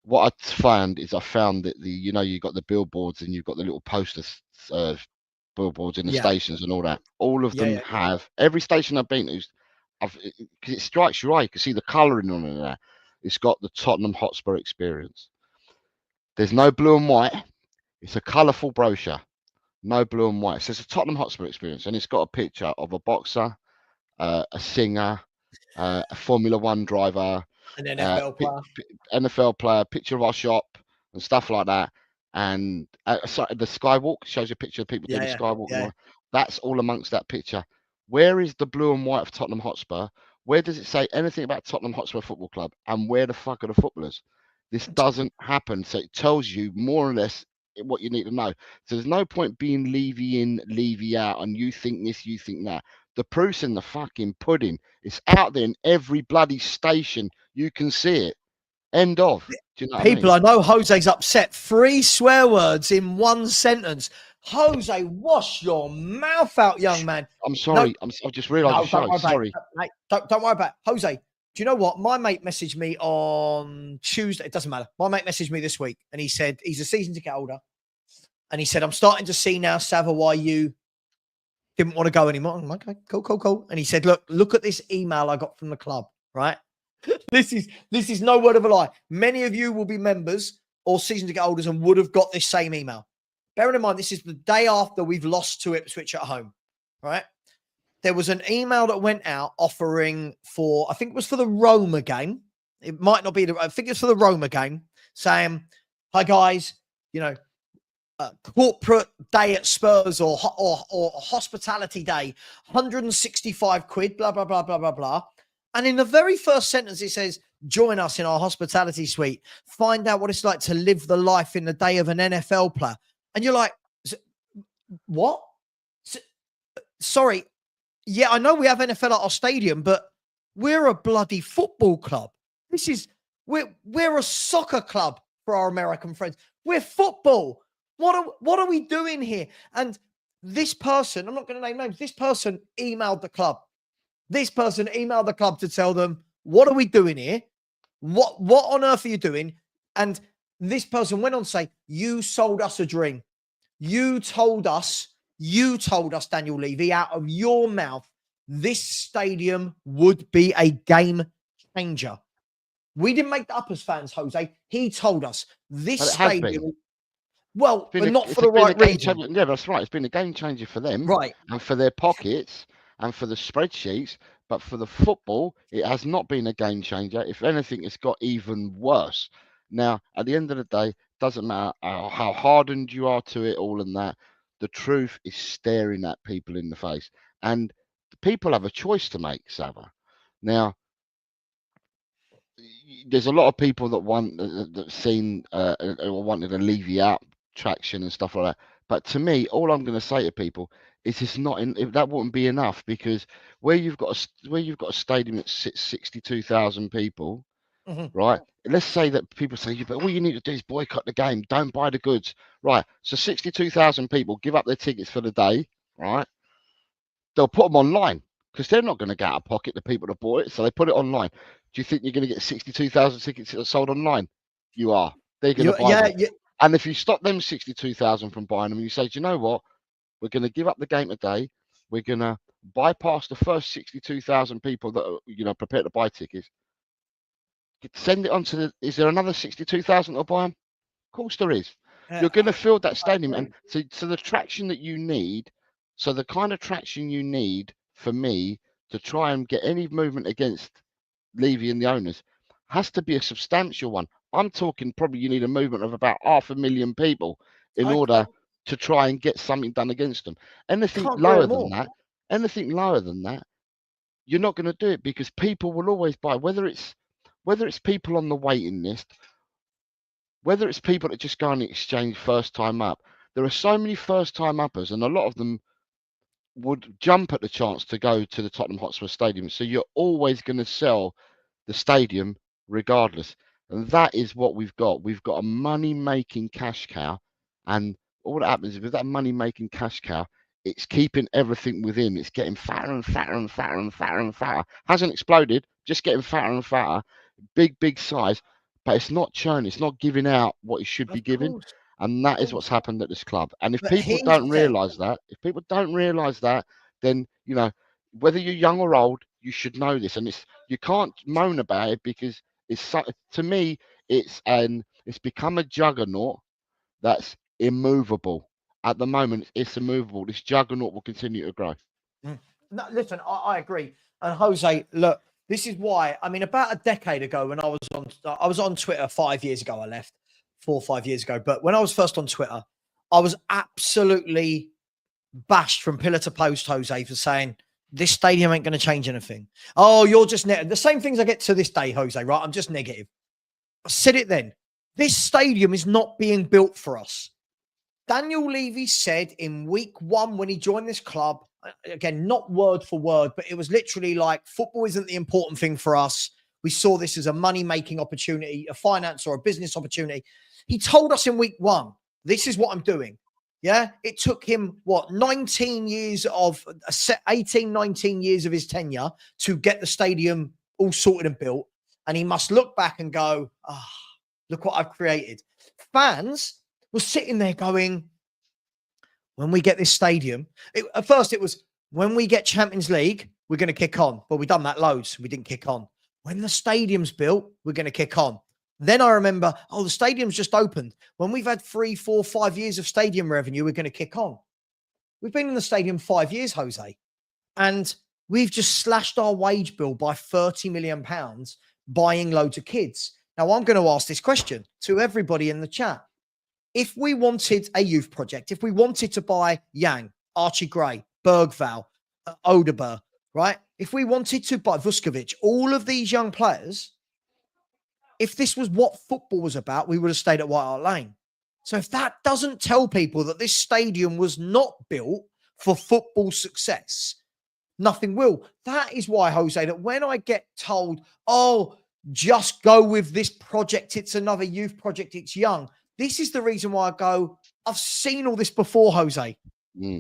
What I found that you've got the billboards and you've got the little posters, billboards in the stations and all that. All of them have, every station I've been to, because it strikes your eye. You can see the colouring on it there. It's got the Tottenham Hotspur experience. There's no blue and white. It's a colourful brochure. No blue and white. So it's a Tottenham Hotspur experience, and it's got a picture of a boxer, a singer, a Formula One driver, an NFL player, picture of our shop and stuff like that. And the skywalk shows you a picture of people doing the skywalk. That's all amongst that picture. Where is the blue and white of Tottenham Hotspur? Where does it say anything about Tottenham Hotspur Football Club? And where the fuck are the footballers? This doesn't happen. So it tells you more or less what you need to know. So there's no point being Levy in, Levy out, and you think this, you think that. The proof's in the fucking pudding. It's out there in every bloody station. You can see it. End of. Do you know People, what I mean? I know Jose's upset. 3 swear words in 1 sentence. Jose, wash your mouth out, young man. I'm sorry. No, I've just realised the show. Sorry. Mate, don't worry about it. Jose, do you know what? My mate messaged me on Tuesday. It doesn't matter. My mate messaged me this week, and he said he's a season ticket holder. And he said, I'm starting to see now, Savva, why you didn't want to go anymore. I'm like, okay, cool. And he said, look at this email I got from the club, right? This is no word of a lie. Many of you will be members or season ticket holders and would have got this same email. Bearing in mind, this is the day after we've lost to Ipswich at home, right? There was an email that went out offering for, I think it was for the Roma game. It might not be I think it's for the Roma game, saying, hi guys, corporate day at Spurs or hospitality day, 165 quid, blah, blah, blah, blah, blah, blah. And in the very first sentence, it says, join us in our hospitality suite. Find out what it's like to live the life in the day of an NFL player. And you're like, what? Sorry. Yeah, I know we have NFL at our stadium, but we're a bloody football club. We're a soccer club for our American friends. We're football. What are we doing here? And this person, I'm not going to name names, this person emailed the club. This person emailed the club to tell them, what are we doing here? What on earth are you doing? And this person went on to say, you sold us a dream. You told us, Daniel Levy, out of your mouth, this stadium would be a game changer. We didn't make that up as fans, Jose. He told us this stadium. Well, but not for the right reason. Yeah, that's right. It's been a game changer for them, right? And for their pockets and for the spreadsheets. But for the football, it has not been a game changer. If anything, it's got even worse. Now, at the end of the day, doesn't matter how hardened you are to it all and that. the truth is staring at people in the face, and people have a choice to make, Savva. Now, there's a lot of people that wanted to Levy out traction and stuff like that. But to me, all I'm going to say to people is it's not if that wouldn't be enough, because where you've got a stadium that sits 62,000 people, right? Let's say that people say, but all you need to do is boycott the game, don't buy the goods, right? So 62,000 people give up their tickets for the day, right? They'll put them online because they're not going to get out of pocket the people that bought it, so they put it online. Do you think you're going to get 62,000 tickets that are sold online? You are. They're going to buy them. Yeah. And if you stop them 62,000 from buying them, you say, do you know what? We're going to give up the game today. We're going to bypass the first 62,000 people that are, prepared to buy tickets. Send it on to is there another 62,000 that'll buy them? Of course there is. You're going to fill that stadium. And so the traction that you need, so the kind of traction you need for me to try and get any movement against Levy and the owners has to be a substantial one. I'm talking probably you need a movement of about 500,000 people in order to try and get something done against them. Anything lower than that, you're not going to do it, because people will always buy, whether it's people on the waiting list, whether it's people that just go on the exchange first time up. There are so many first time uppers, and a lot of them would jump at the chance to go to the Tottenham Hotspur Stadium. So you're always going to sell the stadium regardless. And that is what we've got. We've got a money-making cash cow. And all that happens is with that money-making cash cow, it's keeping everything within. It's getting fatter and fatter and fatter and fatter and fatter. Hasn't exploded, just getting fatter and fatter. Big size. But it's not churning. It's not giving out what it should be giving. And that is what's happened at this club. And if people don't realise that, then, whether you're young or old, you should know this. And you can't moan about it, because to me, it's become a juggernaut that's immovable. At the moment, it's immovable. This juggernaut will continue to grow. No, listen, I agree. And Jose, look, this is why. I mean, about a decade ago, when I was on Twitter 5 years ago, I left 4 or 5 years ago. But when I was first on Twitter, I was absolutely bashed from pillar to post, Jose, for saying this stadium ain't going to change anything. Oh, you're just the same things I get to this day, Jose, right? I'm just negative. I said it then. This stadium is not being built for us. Daniel Levy said in week 1 when he joined this club, again, not word for word, but it was literally like, football isn't the important thing for us. We saw this as a money-making opportunity, a finance or a business opportunity. He told us in week 1, this is what I'm doing. Yeah. It took him, 18, 19 years of his tenure to get the stadium all sorted and built. And he must look back and go, look what I've created. Fans were sitting there going, when we get this stadium, at first it was, when we get Champions League, we're going to kick on. But we've done that loads. We didn't kick on. When the stadium's built, we're going to kick on. Then I remember, the stadium's just opened. When we've had 3, 4, 5 years of stadium revenue, we're going to kick on. We've been in the stadium 5 years, Jose, and we've just slashed our wage bill by £30 million buying loads of kids. Now, I'm going to ask this question to everybody in the chat. If we wanted a youth project, if we wanted to buy Yang, Archie Gray, Bergval, Odeber, right? If we wanted to buy Vuskovic, all of these young players, if this was what football was about, we would have stayed at White Hart Lane. So if that doesn't tell people that this stadium was not built for football success, nothing will. That is why, Jose, that when I get told, just go with this project, it's another youth project, it's young. This is the reason why I go, I've seen all this before, Jose.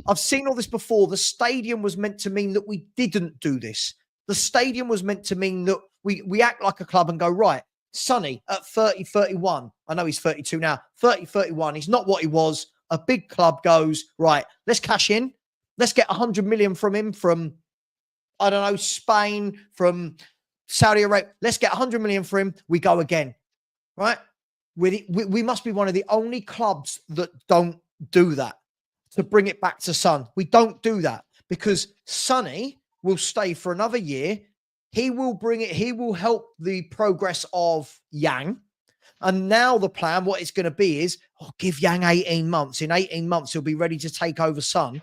I've seen all this before. The stadium was meant to mean that we didn't do this. The stadium was meant to mean that we act like a club and go, right, Sonny at 30, 31. I know he's 32 now. 30, 31. He's not what he was. A big club goes, right, let's cash in. Let's get 100 million from him from, I don't know, Spain, from Saudi Arabia. Let's get 100 million for him. We go again, right? We must be one of the only clubs that don't do that. To bring it back to Son, we don't do that, because Sonny will stay for another year. He will bring it. He will help the progress of Yang. And now the plan, what it's going to be is, give Yang 18 months. In 18 months, he'll be ready to take over Son.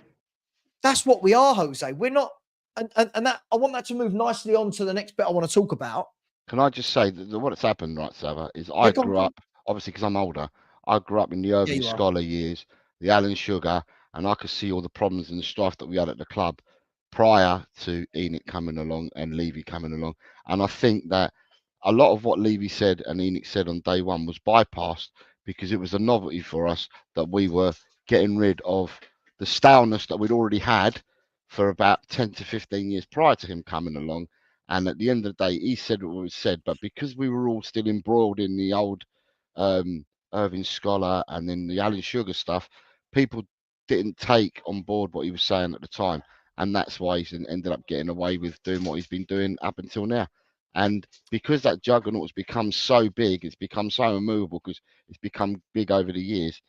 That's what we are, Jose. We're not, and that I want that to move nicely on to the next bit I want to talk about. Can I just say that what's happened, right, Savva, is Yeah, I grew up, obviously because I'm older, I grew up in the Irving Scholar years, the Alan Sugar, and I could see all the problems and the strife that we had at the club prior to Enoch coming along and Levy coming along. And I think that a lot of what Levy said and Enoch said on day one was bypassed because it was a novelty for us that we were getting rid of the staleness that we'd already had for about 10 to 15 years prior to him coming along. And at the end of the day, he said what was said, but because we were all still embroiled in the old Irving Scholar and then the Alan Sugar stuff, people didn't take on board what he was saying at the time. And that's why he's ended up getting away with doing what he's been doing up until now. And because that juggernaut has become so big, it's become so immovable because it's become big over the years,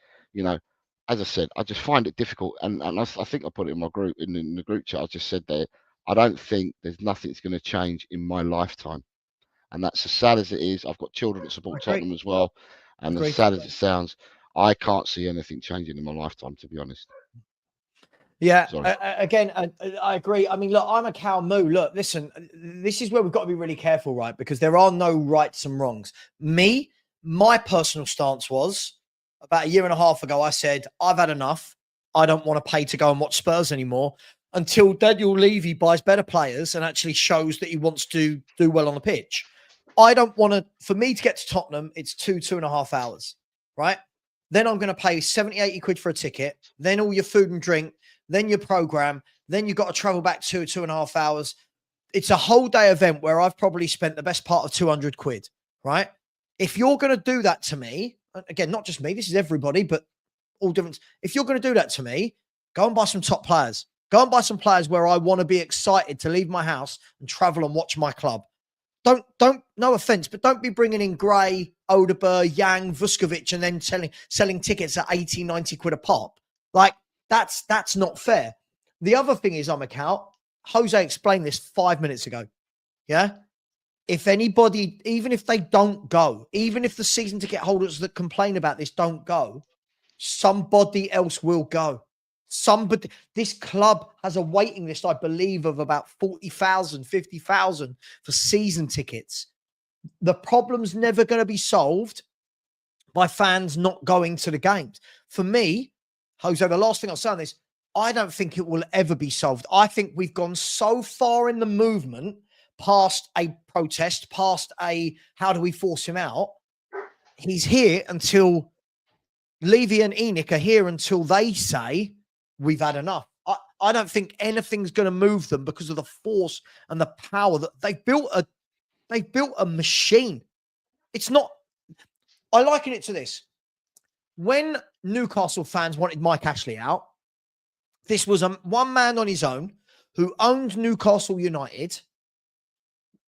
as I said, I just find it difficult. And I think I put it in my group, in the group chat, I just said there, I don't think there's nothing that's going to change in my lifetime. And that's as sad as it is. I've got children that support Tottenham as well. And as sad as it sounds, I can't see anything changing in my lifetime, to be honest. Yeah, again, I agree. I mean, look, I'm a cow moo. Look, listen, this is where we've got to be really careful, right? Because there are no rights and wrongs. My personal stance was about a year and a half ago, I said, I've had enough. I don't want to pay to go and watch Spurs anymore until Daniel Levy buys better players and actually shows that he wants to do well on the pitch. I don't want to, for me to get to Tottenham, it's 2.5 hours, right? Then I'm going to pay 70, 80 quid for a ticket, then all your food and drink, then your program, then you've got to travel back 2.5 hours. It's a whole day event where I've probably spent the best part of 200 quid, right? If you're going to do that to me, again, not just me, this is everybody, but all different. If you're going to do that to me, go and buy some top players. Go and buy some players where I want to be excited to leave my house and travel and watch my club. Don't, no offense, but don't be bringing in Gray, Odeber, Yang, Vuskovic, and then selling tickets at 80, 90 quid a pop. Like, that's not fair. The other thing is, I'm a cow. Jose explained this 5 minutes ago. Yeah. If anybody, even if they don't go, even if the season ticket holders that complain about this don't go, somebody else will go. This club has a waiting list, I believe, of about 40,000, 50,000 for season tickets. The problem's never going to be solved by fans not going to the games. For me, Jose, the last thing I'll say on this, I don't think it will ever be solved. I think we've gone so far in the movement past a protest, past a how do we force him out? He's here until Levy and Enoch are here until they say we've had enough. I don't think anything's going to move them because of the force and the power that they've built a machine. It's not, I liken it to this. When Newcastle fans wanted Mike Ashley out, this was one man on his own who owned Newcastle United.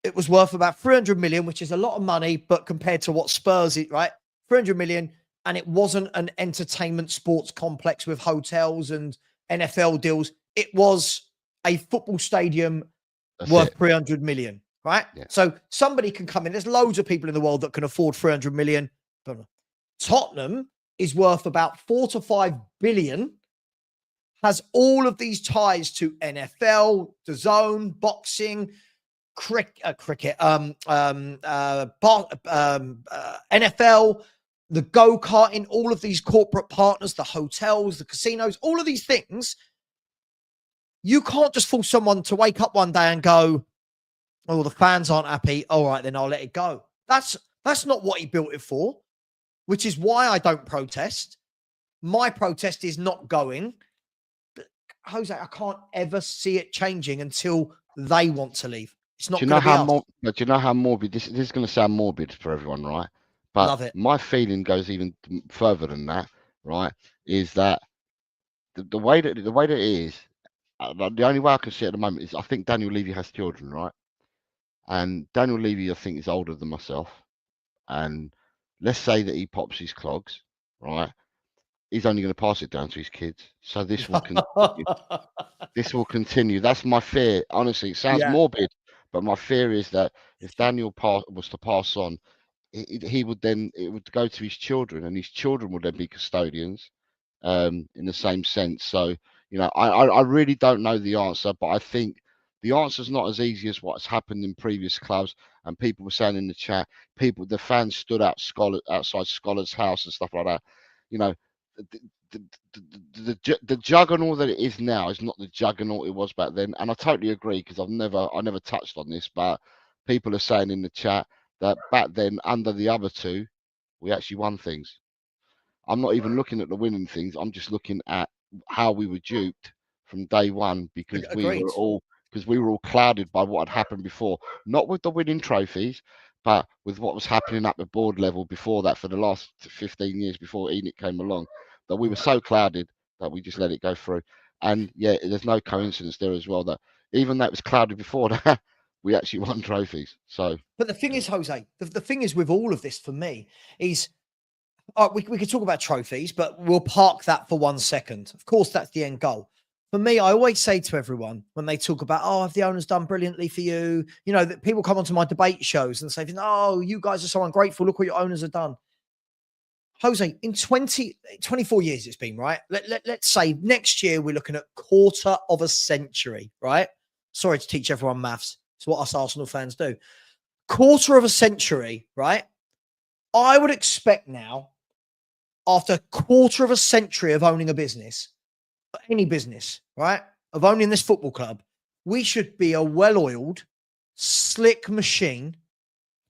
It was worth about 300 million, which is a lot of money, but compared to what Spurs is, right? 300 million. And it wasn't an entertainment sports complex with hotels and NFL deals. It was a football stadium worth 300 million, right? Yeah. So somebody can come in. There's loads of people in the world that can afford 300 million. Tottenham is worth about 4 to 5 billion, has all of these ties to NFL, DAZN, boxing, cricket, NFL, the go-karting, all of these corporate partners, the hotels, the casinos, all of these things. You can't just force someone to wake up one day and go, oh, the fans aren't happy. All right, then I'll let it go. That's not what he built it for, which is why I don't protest. My protest is not going. But Jose, I can't ever see it changing until they want to leave. It's not going to be us. But do you know how morbid, this is going to sound morbid for everyone, right? But love it. My feeling goes even further than that, right? Is that the way that it is, the only way I can see it at the moment is I think Daniel Levy has children, right? And Daniel Levy, I think, is older than myself. And let's say that he pops his clogs, right? He's only going to pass it down to his kids. So this will continue. This will continue. That's my fear. Honestly, it sounds morbid, but my fear is that if Daniel was to pass on, he would then, it would go to his children, and his children would then be custodians, in the same sense. So, I really don't know the answer, but I think the answer is not as easy as what's happened in previous clubs. And people were saying in the chat, the fans stood outside Scholars' house and stuff like that. You know, the, the juggernaut that it is now is not the juggernaut it was back then. And I totally agree, because I never touched on this, but people are saying in the chat that back then, under the other two, we actually won things. I'm not even looking at the winning things. I'm just looking at how we were duped from day one, because Agreed. we were all clouded by what had happened before, not with the winning trophies, but with what was happening at the board level before that for the last 15 years before Enoch came along, that we were so clouded that we just let it go through. And yeah, there's no coincidence there as well that even though it was clouded before that, we actually won trophies. So, But the thing is, Jose, the thing is with all of this for me is, we could talk about trophies, but we'll park that for 1 second. Of course, that's the end goal. For me, I always say to everyone when they talk about, oh, have the owners done brilliantly for you? You know, that people come onto my debate shows and say, oh, you guys are so ungrateful. Look what your owners have done. Jose, in 24 years it's been, right? Let's say next year we're looking at quarter of a century, right? Sorry to teach everyone maths. It's what us Arsenal fans do. Quarter of a century, right? I would expect now, after a quarter of a century of owning a business, any business, right, of owning this football club, we should be a well-oiled, slick machine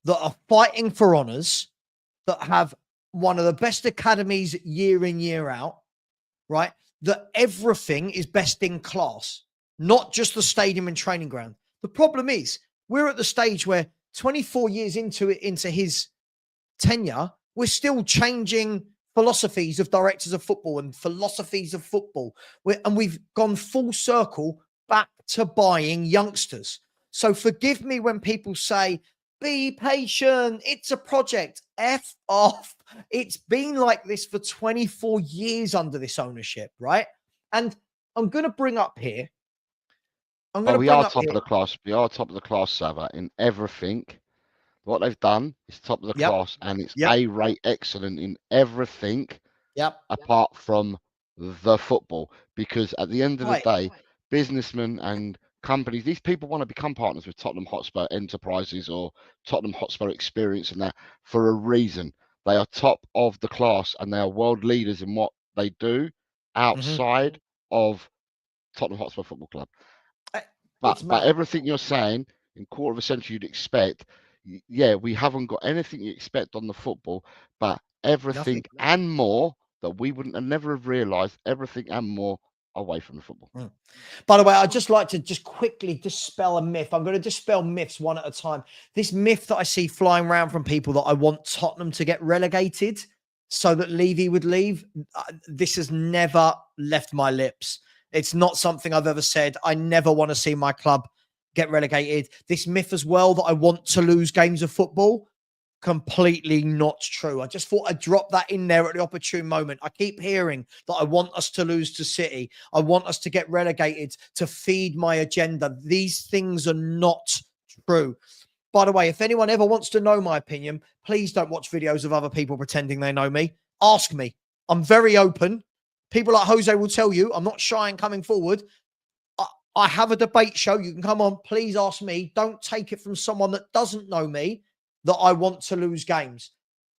that are fighting for honours, that have one of the best academies year in, year out, right? That everything is best in class, not just the stadium and training ground. The problem is we're at the stage where 24 years into his tenure, we're still changing philosophies of directors of football and philosophies of football. And we've gone full circle back to buying youngsters. So forgive me when people say, be patient, it's a project. F off. It's been like this for 24 years under this ownership, right? And I'm going to bring up here. we are top of the class. We are top of the class, Savva, in everything. What they've done is top of the class, and it's A-rate excellent in everything apart from the football. Because at the end of the day, businessmen and companies, these people want to become partners with Tottenham Hotspur Enterprises or Tottenham Hotspur Experience and that for a reason. They are top of the class, and they are world leaders in what they do outside of Tottenham Hotspur Football Club. But everything you're saying, in quarter of a century, you'd expect. Yeah, we haven't got anything you expect on the football, but everything and more that we wouldn't have never have realised, everything and more away from the football. By the way, I'd just like to just quickly dispel a myth. I'm going to dispel myths one at a time. This myth that I see flying around from people that I want Tottenham to get relegated so that Levy would leave, this has never left my lips. It's not something I've ever said. I never want to see my club get relegated. This myth as well that I want to lose games of football, completely not true. I just thought I'd drop that in there at the opportune moment. I keep hearing that I want us to lose to City. I want us to get relegated to feed my agenda. These things are not true. By the way, if anyone ever wants to know my opinion, please don't watch videos of other people pretending they know me. Ask me. I'm very open. People like Jose will tell you I'm not shy in coming forward. I have a debate show. You can come on. Please ask me. Don't take it from someone that doesn't know me that I want to lose games.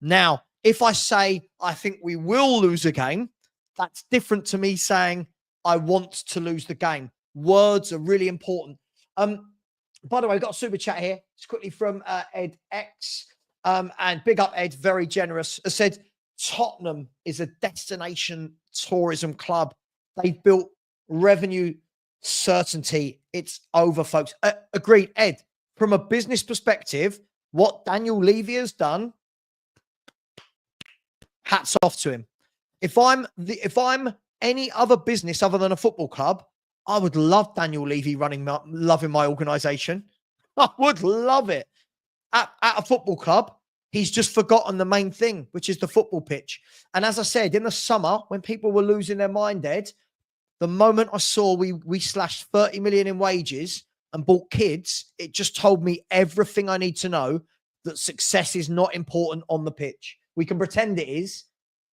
Now, if I say I think we will lose a game, that's different to me saying I want to lose the game. Words are really important. By the way, I've got a super chat here. It's quickly from Ed X. And big up, Ed. Very generous. Has said Tottenham is a destination tourism club. They've built revenue certainty. It's over, folks. Agreed, Ed. From a business perspective, what Daniel Levy has done, hats off to him. If I'm any other business other than a football club, I would love Daniel Levy loving my organization. I would love it. At a football club, he's just forgotten the main thing, which is the football pitch. And as I said, in the summer, when people were losing their mind, Ed, the moment I saw we slashed 30 million in wages and bought kids, it just told me everything I need to know that success is not important on the pitch. We can pretend it is.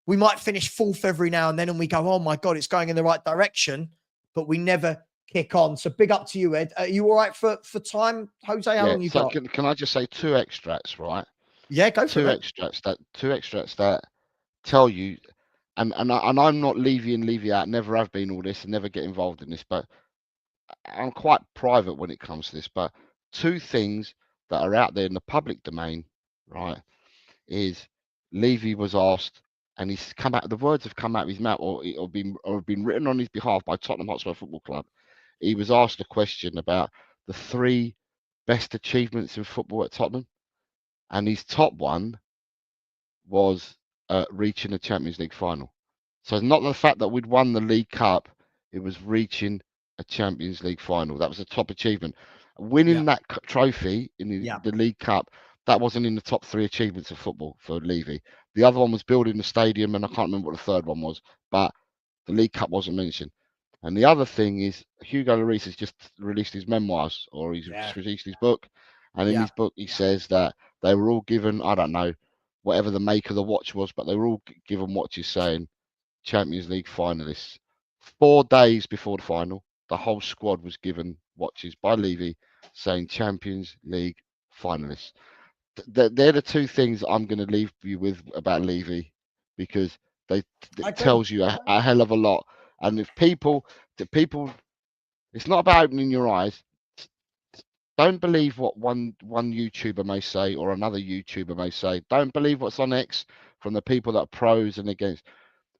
We might finish fourth every now and then and we go, oh my God, it's going in the right direction, but we never kick on. So big up to you, Ed. Are you all right for time, Jose? How long you so got? can I just say two extracts, right? Yeah, go for Two it. extracts that tell you, and I'm not Levy in, Levy out, never have been all this and never get involved in this, but I'm quite private when it comes to this. But two things that are out there in the public domain, right, is Levy was asked, and he's come out, the words have come out of his mouth or been written on his behalf by Tottenham Hotspur Football Club. He was asked a question about the three best achievements in football at Tottenham, and his top one was reaching a Champions League final. So it's not the fact that we'd won the League Cup, it was reaching a Champions League final. That was a top achievement. Winning that trophy in the League Cup, that wasn't in the top three achievements of football for Levy. The other one was building the stadium, and I can't remember what the third one was, but the League Cup wasn't mentioned. And the other thing is Hugo Lloris has just released his memoirs, or he's just released his book. And in his book, he says that they were all given, I don't know, whatever the make of the watch was, but they were all given watches saying Champions League finalists. 4 days before the final, the whole squad was given watches by Levy saying Champions League finalists. They're the two things I'm going to leave you with about Levy, because it tells you a hell of a lot. And if people, it's not about opening your eyes. Don't believe what one YouTuber may say or another YouTuber may say. Don't believe what's on X from the people that are pros and against.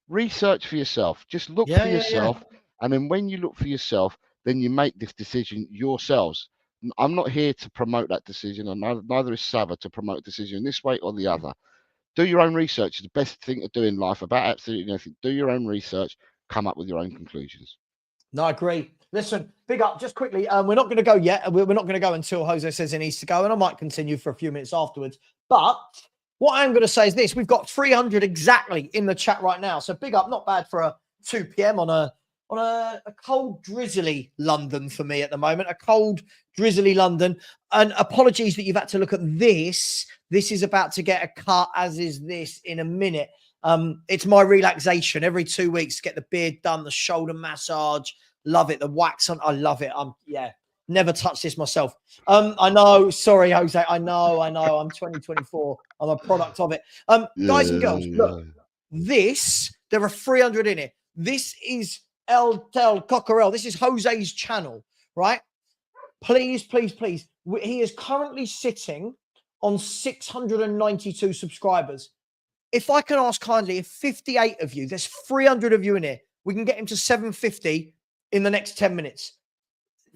Research for yourself. Just look for yourself. And then when you look for yourself, then you make this decision yourselves. I'm not here to promote that decision, and neither is Savva to promote a decision this way or the other. Do your own research. It's the best thing to do in life about absolutely anything. Do your own research. Come up with your own conclusions. No, I agree. Listen, big up. Just quickly, we're not going to go yet. We're not going to go until Jose says he needs to go, and I might continue for a few minutes afterwards. But what I'm going to say is this. We've got 300 exactly in the chat right now. So big up. Not bad for a 2 p.m. on a cold, drizzly London for me at the moment. A cold, drizzly London. And apologies that you've had to look at this. This is about to get a cut, as is this in a minute. It's my relaxation every 2 weeks. Get the beard done, the shoulder massage. Love it. The wax on. I love it. Never touched this myself. I know. Sorry, Jose. I know. I'm 2024. I'm a product of it. Guys and girls, look, there are 300 in it. This is El Tel Cockerel. This is Jose's channel, right? Please, please, please. He is currently sitting on 692 subscribers. If I can ask kindly, if 58 of you, there's 300 of you in here, we can get him to 750 in the next 10 minutes.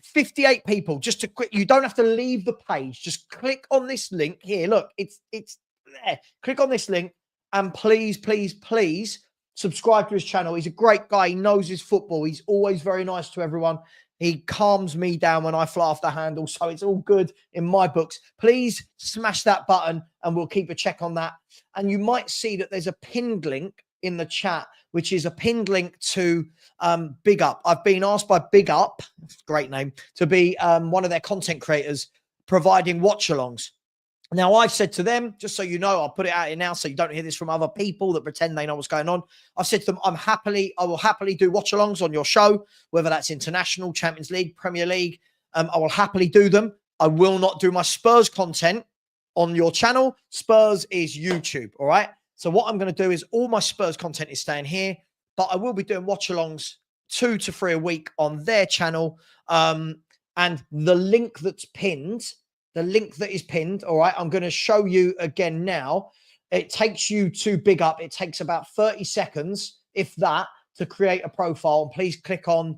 58 people, just to quick. You don't have to leave the page. Just click on this link here. Look, it's there. Click on this link and please, please, please subscribe to his channel. He's a great guy. He knows his football. He's always very nice to everyone. He calms me down when I fly off the handle. So it's all good in my books. Please smash that button and we'll keep a check on that. And you might see that there's a pinned link in the chat, which is a pinned link to Big Up. I've been asked by Big Up, great name, to be one of their content creators providing watch-alongs. Now, I've said to them, just so you know, I'll put it out here now so you don't hear this from other people that pretend they know what's going on. I've said to them, I will happily do watch-alongs on your show, whether that's international, Champions League, Premier League. I will happily do them. I will not do my Spurs content on your channel. Spurs is YouTube, all right? So what I'm going to do is all my Spurs content is staying here, but I will be doing watch-alongs 2 to 3 a week on their channel. And the link that's pinned, all right, I'm going to show you again now. It takes you to Big Up. It takes about 30 seconds, if that, to create a profile. And please click on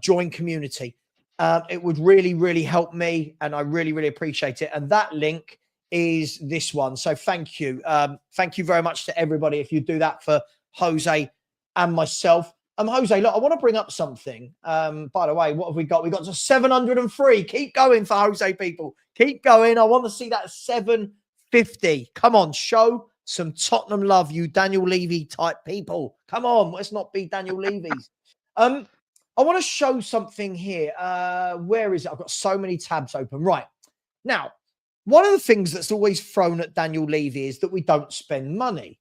join community. It would really, really help me, and I really, really appreciate it. And that link is this one. So thank you. Thank you very much to everybody if you do that for Jose and myself. Jose, look, I want to bring up something. By the way, what have we got? We got to 703. Keep going for Jose, people. Keep going. I want to see that 750. Come on, show some Tottenham love, you Daniel Levy type people. Come on, let's not be Daniel Levy's. I want to show something here. Where is it? I've got so many tabs open. Right. Now, one of the things that's always thrown at Daniel Levy is that we don't spend money.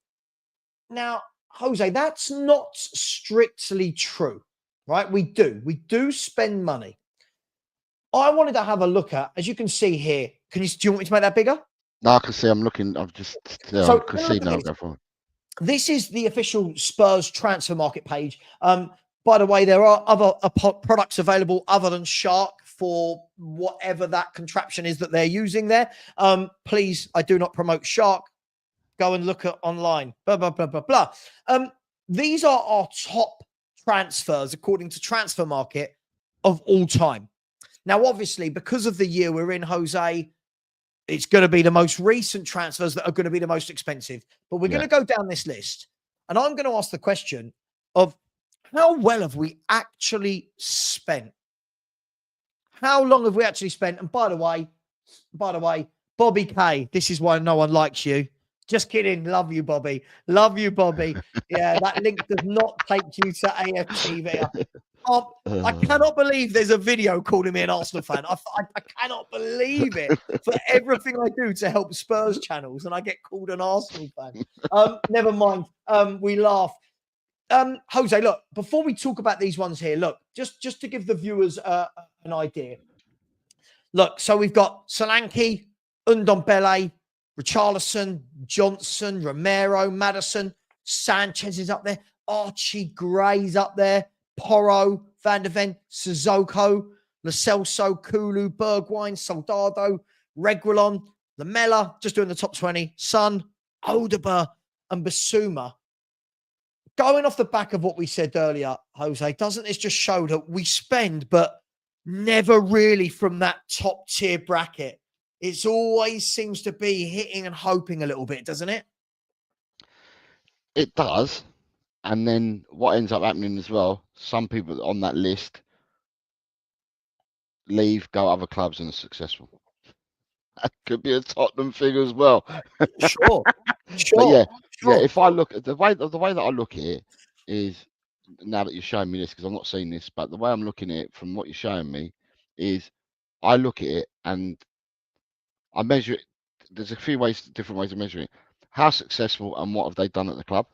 Now, Jose, that's not strictly true, right? We do spend money. I wanted to have a look at, as you can see here. Do you want me to make that bigger? No, I can see. I'm looking. I've just. So I can see now. Go for it. This is the official Spurs transfer market page. By the way, there are other products available other than Shark for whatever that contraption is that they're using there. Please, I do not promote Shark. Go and look at online. Blah, blah, blah, blah, blah. These are our top transfers according to Transfer Market of all time. Now, obviously, because of the year we're in, Jose, it's going to be the most recent transfers that are going to be the most expensive. But we're going to go down this list. And I'm going to ask the question of how well have we actually spent? How long have we actually spent? And by the way, Bobby K, this is why no one likes you. Just kidding. Love you, Bobby. Love you, Bobby. Yeah, that link does not take you to AFTV. I cannot believe there's a video calling me an Arsenal fan. I cannot believe it for everything I do to help Spurs channels, and I get called an Arsenal fan. Never mind. We laugh. Jose, look, before we talk about these ones here, look, just to give the viewers an idea. Look, so we've got Solanke, Ndombele, Richarlison, Johnson, Romero, Maddison, Sanchez is up there, Archie Gray's up there, Porro, Van de Ven, Sissoko, Lo Celso, Kulu, Bergwijn, Soldado, Reguilon, Lamela, just doing the top 20, Son, Odegaard, and Basuma. Going off the back of what we said earlier, Jose, doesn't this just show that we spend, but never really from that top tier bracket? It always seems to be hitting and hoping a little bit, doesn't it? It does. And then what ends up happening as well, some people on that list leave, go other clubs and are successful. That could be a Tottenham thing as well. Sure. But yeah, if I look at the way that I look at it is, now that you're showing me this, because I've not seen this, but the way I'm looking at it from what you're showing me is I look at it and I measure it. There's a few different ways of measuring it. How successful and what have they done at the club?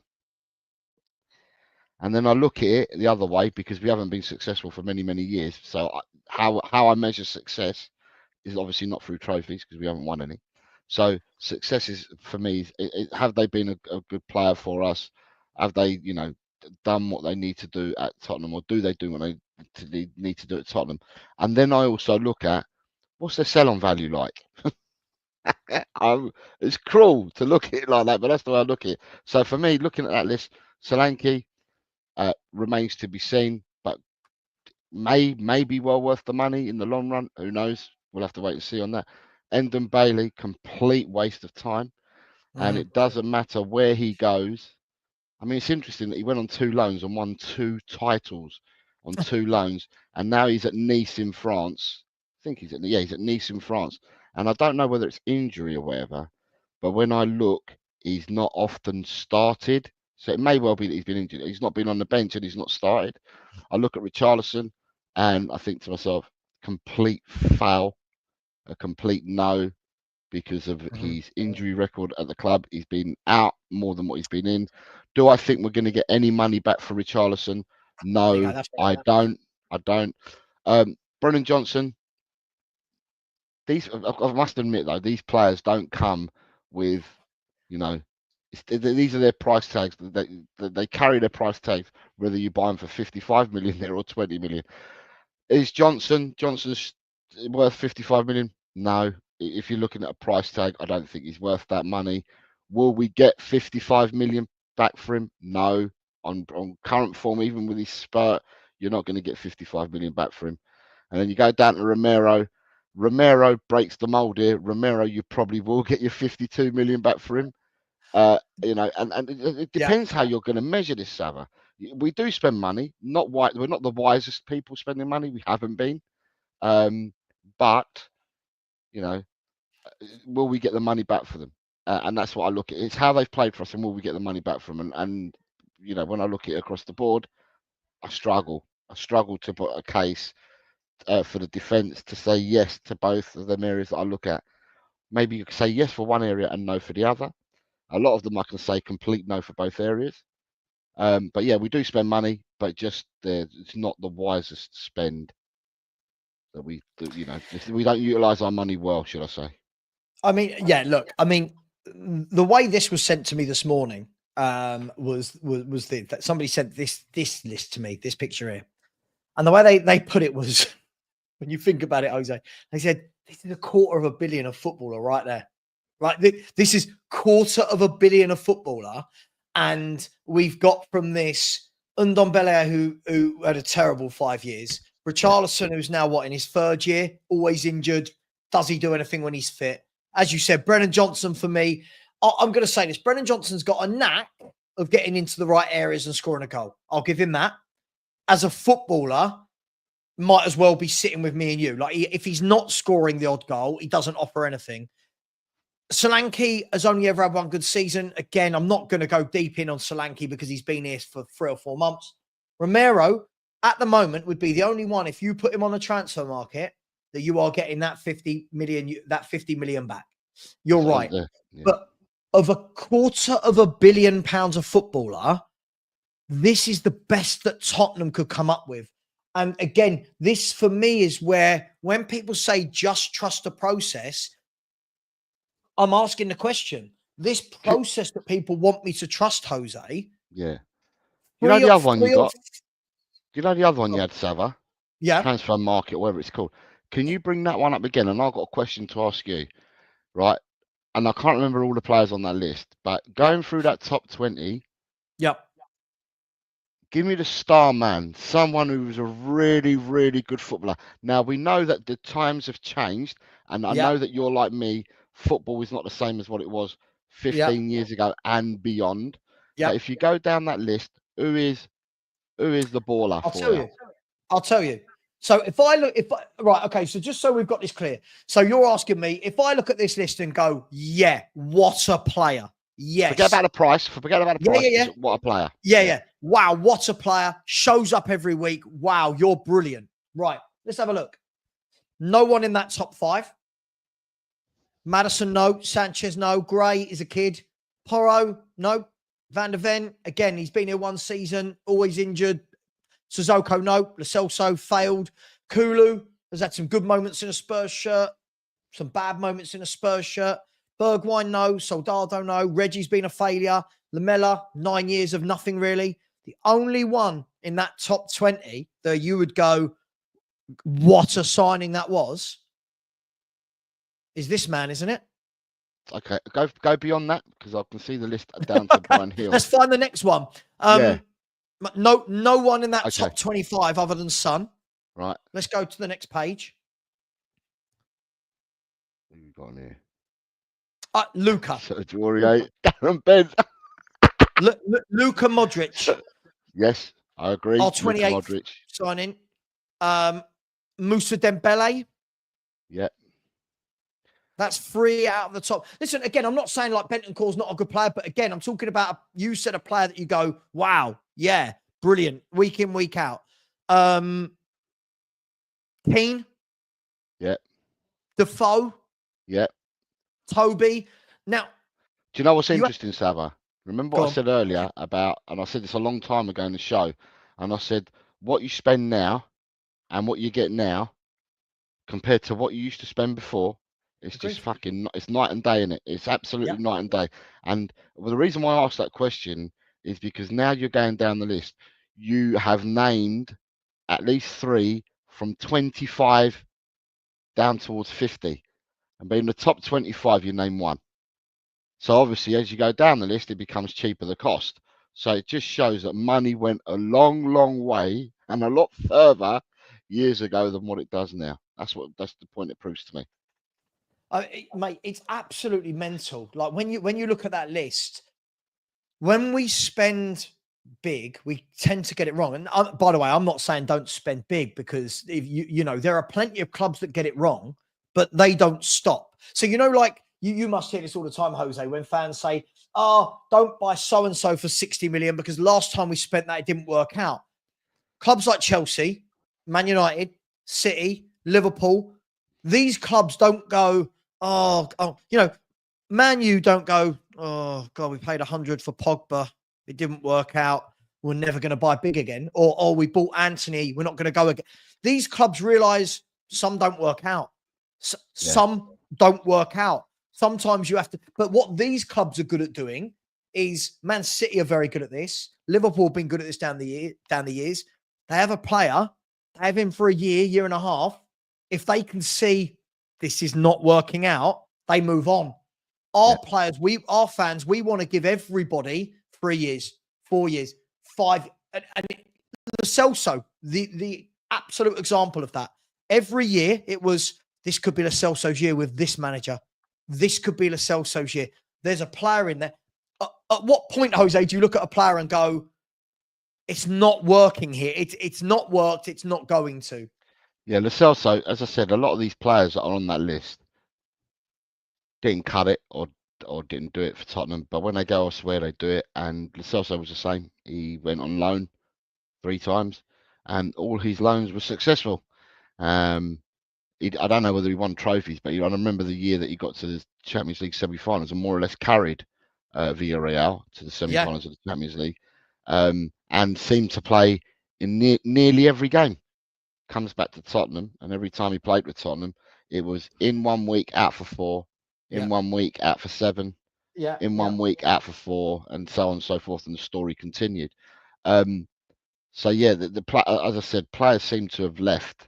And then I look at it the other way because we haven't been successful for many, many years. So how I measure success is obviously not through trophies because we haven't won any. So success is, for me, have they been a good player for us? Have they, done what they need to do at Tottenham, or do they do what they need to do at Tottenham? And then I also look at what's their sell-on value like. It's cruel to look at it like that, but that's the way I look at it. So for me, looking at that list, Solanke remains to be seen, but may be well worth the money in the long run. Who knows? We'll have to wait and see on that. Ndombele, complete waste of time. And it doesn't matter where he goes. I mean, it's interesting that he went on 2 loans and won 2 titles on 2 loans. And now he's at Nice in France. I think he's at Nice in France. And I don't know whether it's injury or whatever, but when I look, he's not often started. So it may well be that he's been injured. He's not been on the bench and he's not started. I look at Richarlison and I think to myself, complete foul, a complete no, because of his injury record at the club. He's been out more than what he's been in. Do I think we're going to get any money back for Richarlison? No, I don't. Brennan Johnson, I must admit though, these players don't come with, these are their price tags. They carry their price tags, whether you buy them for 55 million there or 20 million. Is Johnson's worth 55 million? No. If you're looking at a price tag, I don't think he's worth that money. Will we get 55 million back for him? No. On current form, even with his spurt, you're not going to get 55 million back for him. And then you go down to Romero. Romero breaks the mold here. Romero, you probably will get your 52 million back for him. And it depends how you're going to measure this, Savva. We do spend money. We're not the wisest people spending money. We haven't been. But will we get the money back for them? And that's what I look at. It's how they've played for us, and will we get the money back from them? And when I look at it across the board, I struggle to put a case for the defence to say yes to both of them areas that I look at. maybe you can say yes for one area and no for the other. A lot of them I can say complete no for both areas. But yeah, we do spend money, but just it's not the wisest spend that we don't utilize our money well, should I say. I mean, yeah, look, I mean, the way this was sent to me this morning was that somebody sent this list to me, this picture here. And the way they put it was, when you think about it, Jose, they said, this is $250 million a footballer right there. Right? This is $250 million a footballer. And we've got from this Ndombele, who had a terrible 5 years. Richarlison, who's now in his third year, always injured. Does he do anything when he's fit? As you said, Brennan Johnson, for me, I'm going to say this. Brennan Johnson's got a knack of getting into the right areas and scoring a goal. I'll give him that. As a footballer, might as well be sitting with me and you. Like, if he's not scoring the odd goal, he doesn't offer anything. Solanke has only ever had one good season. Again, I'm not going to go deep in on Solanke because he's been here for 3 or 4 months. Romero, at the moment, would be the only one, if you put him on the transfer market, that you are getting that 50 million back. You're right. Yeah. But of $250 million a footballer, this is the best that Tottenham could come up with. And again, this for me is where, when people say just trust the process, I'm asking the question. This process that people want me to trust, Jose. Yeah. You know the other one you got? You know the other one you had, Savva? Yeah. Transfer market, whatever it's called. Can you bring that one up again? And I've got a question to ask you, right? And I can't remember all the players on that list, but going through that top 20. Yep. Give me the star man, someone who was a really, really good footballer. Now, we know that the times have changed, and I know that you're like me. Football is not the same as what it was 15 years ago and beyond. But if you go down that list, who is the baller for you? I'll tell you. So right, okay, so just so we've got this clear. So you're asking me, if I look at this list and go, yeah, what a player. Yes. Forget about the price. Forget about the price. Yeah. What a player. Yeah. Wow, what a player. Shows up every week. Wow, you're brilliant. Right, let's have a look. No one in that top 5. Maddison, no. Sanchez, no. Gray is a kid. Porro, no. Van der Ven, again, he's been here 1 season, always injured. Sissoko, no. Lo Celso, failed. Kulu has had some good moments in a Spurs shirt, some bad moments in a Spurs shirt. Bergwijn, no. Soldado, no. Reggie's been a failure. Lamella, 9 years of nothing, really. The only one in that top 20 that you would go, what a signing that was, is this man, isn't it? Okay, go beyond that, because I can see the list down to Brian Hill. Let's find the next one. No one in that top 25 other than Son. Right. Let's go to the next page. Who you got on here? Luka. Sergio Aurier, Darren Bent. Luka Modric. Yes, I agree. Our 28th signing. Moussa Dembele. Yeah. That's 3 out of the top. Listen, again, I'm not saying like Bentancur's not a good player, but again, I'm talking about, you said a player that you go, wow, yeah, brilliant, week in, week out. Keane. Yeah. Defoe. Yeah. Toby. Now, do you know what's interesting, Savva? Remember what I said earlier about, and I said this a long time ago in the show, and I said, what you spend now and what you get now compared to what you used to spend before, it's just fucking, it's night and day, innit? It's absolutely night and day. And the reason why I asked that question is because now you're going down the list, you have named at least 3 from 25 down towards 50. And being the top 25, you name 1. So obviously, as you go down the list, it becomes cheaper the cost. So it just shows that money went a long, long way and a lot further years ago than what it does now. That's the point it proves to me. Mate, it's absolutely mental. Like when you look at that list, when we spend big, we tend to get it wrong. And by the way, I'm not saying don't spend big, because if you know, there are plenty of clubs that get it wrong, but they don't stop. So, you know, like you must hear this all the time, Jose, when fans say, oh, don't buy so-and-so for 60 million because last time we spent that, it didn't work out. Clubs like Chelsea, Man United, City, Liverpool, these clubs don't go, You know, Man U don't go, oh God, we paid 100 for Pogba. It didn't work out. We're never going to buy big again. Or, oh, we bought Anthony. We're not going to go again. These clubs realize some don't work out. Some don't work out. Sometimes you have to. But what these clubs are good at doing is Man City are very good at this. Liverpool have been good at this down the years. They have a player. They have him for a year and a half. If they can see this is not working out, they move on. Our players, our fans, we want to give everybody 3 years, 4 years, 5. And Lo Celso, the absolute example of that. Every year it was, this could be Lo Celso's year with this manager. This could be Lo Celso's year. There's a player in there. At what point, Jose, do you look at a player and go, it's not working here? It's not worked. It's not going to. Yeah, Lo Celso, as I said, a lot of these players that are on that list didn't cut it or didn't do it for Tottenham, but when they go elsewhere, they do it. And Lo Celso was the same. He went on loan 3 times, and all his loans were successful. I don't know whether he won trophies, but I remember the year that he got to the Champions League semi-finals and more or less carried Villarreal to the semi-finals of the Champions League, and seemed to play in nearly every game. Comes back to Tottenham, and every time he played with Tottenham, it was in 1 week out for 4, in 1 week out for 7, in 1 week out for 4, and so on and so forth, and the story continued. So yeah, as I said, players seem to have left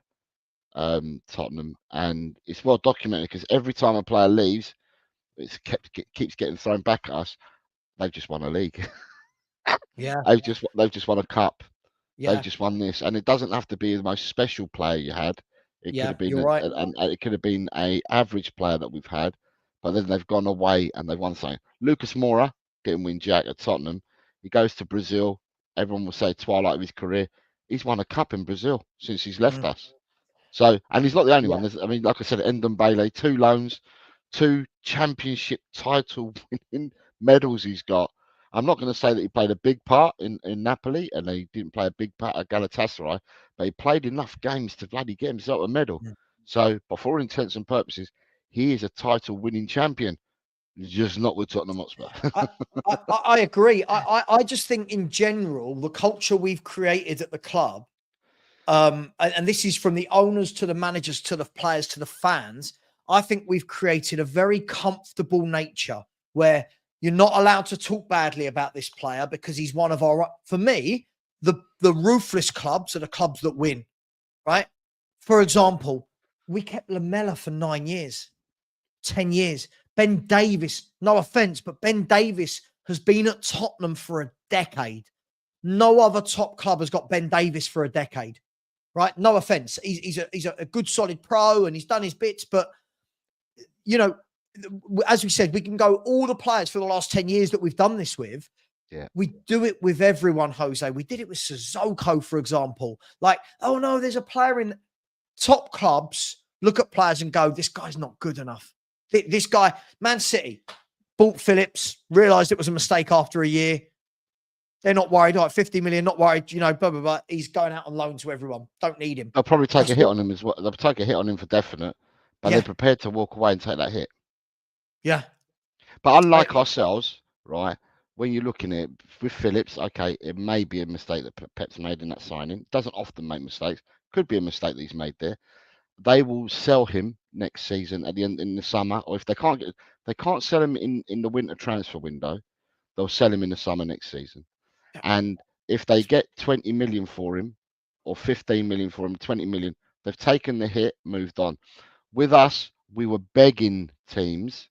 Tottenham, and it's well documented because every time a player leaves, keeps getting thrown back at us. They've just won a league. They've just won a cup. They've just won this, and it doesn't have to be the most special player you had. It could have been, it could have been a average player that we've had, but then they've gone away and they've won something. Lucas Moura didn't win jack at Tottenham. He goes to Brazil. Everyone will say twilight of his career. He's won a cup in Brazil since he's left us. So, and he's not the only one. I mean, like I said, Ndombele, 2 loans, 2 championship title winning medals he's got. I'm not going to say that he played a big part in Napoli and he didn't play a big part at Galatasaray, but he played enough games to bloody get himself a medal. So, but for all intents and purposes, he is a title winning champion, just not with Tottenham Hotspur. I agree. I just think in general, the culture we've created at the club, and this is from the owners to the managers to the players to the fans, I think we've created a very comfortable nature where you're not allowed to talk badly about this player because he's one of our, for me, the ruthless clubs are the clubs that win, right? For example, we kept Lamela for 9 years, 10 years. Ben Davies, no offense, but Ben Davies has been at Tottenham for a decade. No other top club has got Ben Davies for a decade, right? No offense. He's a good, solid pro and he's done his bits, but, you know, as we said, we can go all the players for the last 10 years that we've done this with. We do it with everyone, Jose. We did it with Sissoko, for example. Like, oh no, there's a player in top clubs. Look at players and go, this guy's not good enough. This guy, Man City, bought Phillips, realised it was a mistake after a year. They're not worried. All right, 50 million, not worried. You know, blah, blah, blah. He's going out on loan to everyone. Don't need him. They'll probably take a hit on him as well. They'll take a hit on him for definite, but they're prepared to walk away and take that hit. Yeah. But unlike ourselves, right, when you're looking at it with Phillips, okay, it may be a mistake that Pep's made in that signing. Doesn't often make mistakes. Could be a mistake that he's made there. They will sell him next season at the end in the summer, or if they can't sell him in the winter transfer window, they'll sell him in the summer next season. And if they get 20 million for him, or 15 million for him, 20 million, they've taken the hit, moved on. With us, we were begging teams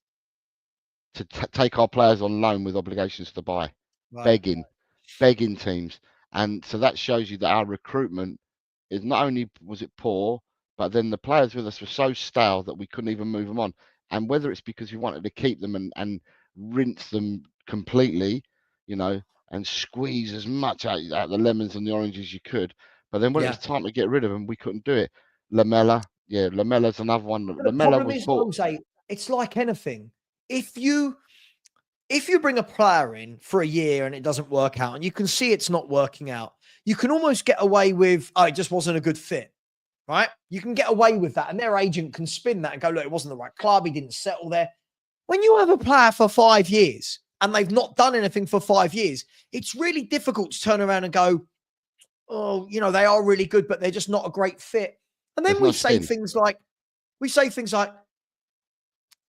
to take our players on loan with obligations to buy, begging teams. And so that shows you that our recruitment is not only was it poor, but then the players with us were so stale that we couldn't even move them on. And whether it's because we wanted to keep them and rinse them completely, you know, and squeeze as much out the lemons and the oranges as you could. But then when it was time to get rid of them, we couldn't do it. Lamela's another one. Lamela was bought. Jose, it's like anything. If you bring a player in for a year and it doesn't work out and you can see it's not working out, you can almost get away with, oh, it just wasn't a good fit, right? You can get away with that, and their agent can spin that and go, look, it wasn't the right club. He didn't settle there. When you have a player for 5 years and they've not done anything for 5 years, it's really difficult to turn around and go, oh, they are really good, but they're just not a great fit. And then we say things like,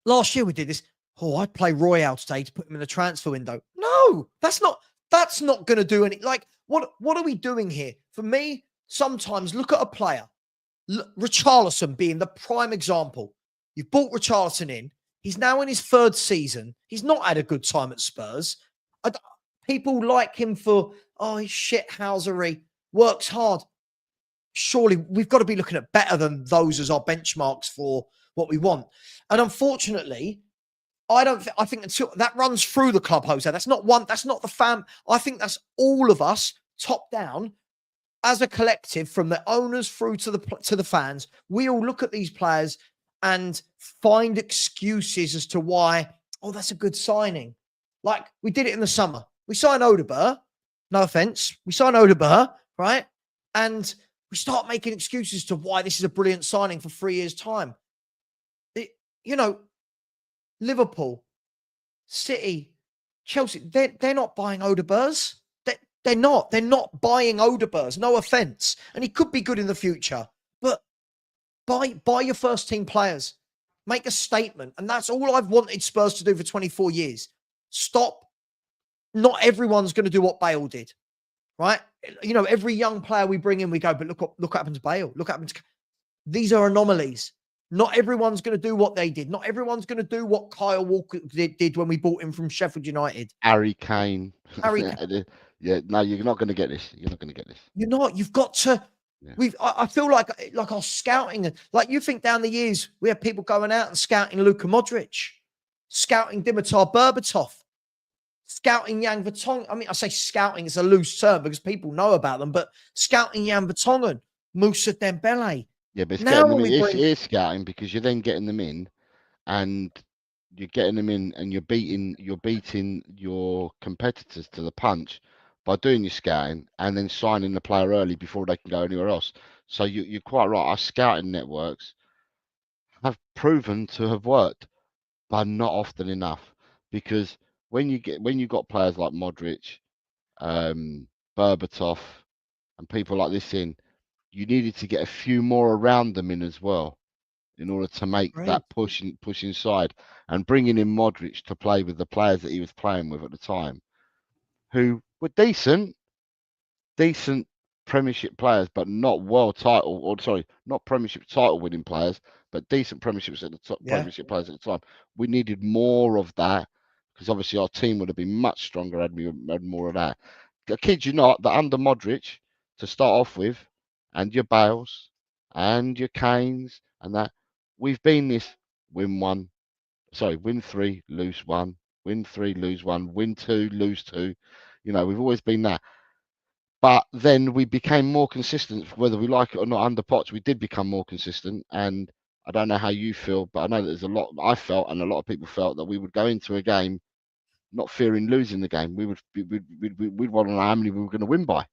last year we did this. Oh, I'd play Royale today to put him in the transfer window. No, that's not going to do any. Like, what are we doing here? For me, sometimes look at a player, Richarlison being the prime example. You've brought Richarlison in. He's now in his 3rd season. He's not had a good time at Spurs. People like him for, he's shithousery, works hard. Surely we've got to be looking at better than those as our benchmarks for what we want. And unfortunately, I think until that runs through the club, Jose. That's not the fan. I think that's all of us, top down, as a collective, from the owners through to the fans. We all look at these players and find excuses as to why, that's a good signing. Like, we did it in the summer. We signed Odegaard. No offense. We signed Odegaard, right? And we start making excuses to why this is a brilliant signing for 3 years' time. Liverpool, City, Chelsea, they're not buying Odegaards. They're not. They're not buying Odegaards. No offense. And he could be good in the future. But buy your first team players. Make a statement. And that's all I've wanted Spurs to do for 24 years. Stop. Not everyone's going to do what Bale did, right? Every young player we bring in, we go, but look what happened to Bale. Look what happened to... These are anomalies. Not everyone's going to do what they did. Not everyone's going to do what Kyle Walker did when we bought him from Sheffield United. Harry Kane. Yeah, no, you're not going to get this. You're not going to get this. You're not. You've got to... Yeah. I feel like our scouting, like you think down the years, we have people going out and scouting Luka Modric, scouting Dimitar Berbatov, scouting Jan Vertonghen. I mean, I say scouting is a loose term because people know about them, but scouting Jan Vertonghen, Moussa Dembele. Yeah, but it is scouting because you're then getting them in, and you're getting them in, and you're beating your competitors to the punch by doing your scouting and then signing the player early before they can go anywhere else. So you're quite right. Our scouting networks have proven to have worked, but not often enough. Because when you got players like Modric, Berbatov, and people like this in, you needed to get a few more around them in as well, in order to make that push inside. And bringing in Modric to play with the players that he was playing with at the time, who were decent Premiership players, but not not Premiership title winning players, but decent Premierships at the top, Premiership players at the time. We needed more of that because obviously our team would have been much stronger had we had more of that. I kid you not, that under Modric to start off with, and your Bales and your Kanes and that, we've been this win 3, lose 1, win 3, lose 1, win 2, lose 2. We've always been that. But then we became more consistent, whether we like it or not. Under Potts, we did become more consistent. And I don't know how you feel, but I know that there's a lot I felt, and a lot of people felt, that we would go into a game not fearing losing the game. We'd want to know how many we were going to win by,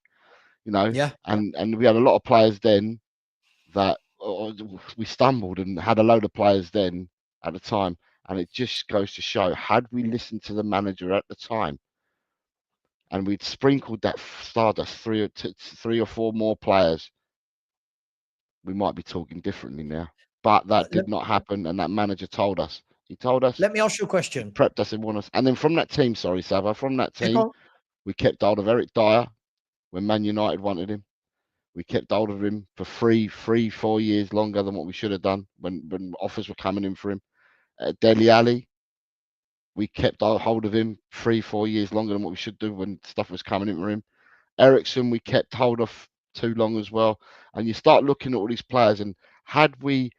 Yeah. And we had a lot of players then that we stumbled and had a load of players then at the time. And it just goes to show, had we listened to the manager at the time, and we'd sprinkled that stardust, 3 or 4 more players, we might be talking differently now. But that did not happen, and that manager told us. He told us. Let me ask you a question. Prepped us and won us. And then from that team, Savva, from that team, we kept hold of Eric Dyer when Man United wanted him. We kept hold of him for 4 years longer than what we should have done when offers were coming in for him. Dele Alli, we kept hold of him 3-4 years longer than what we should do when stuff was coming in for him. Ericsson, we kept hold of too long as well. And you start looking at all these players, and had we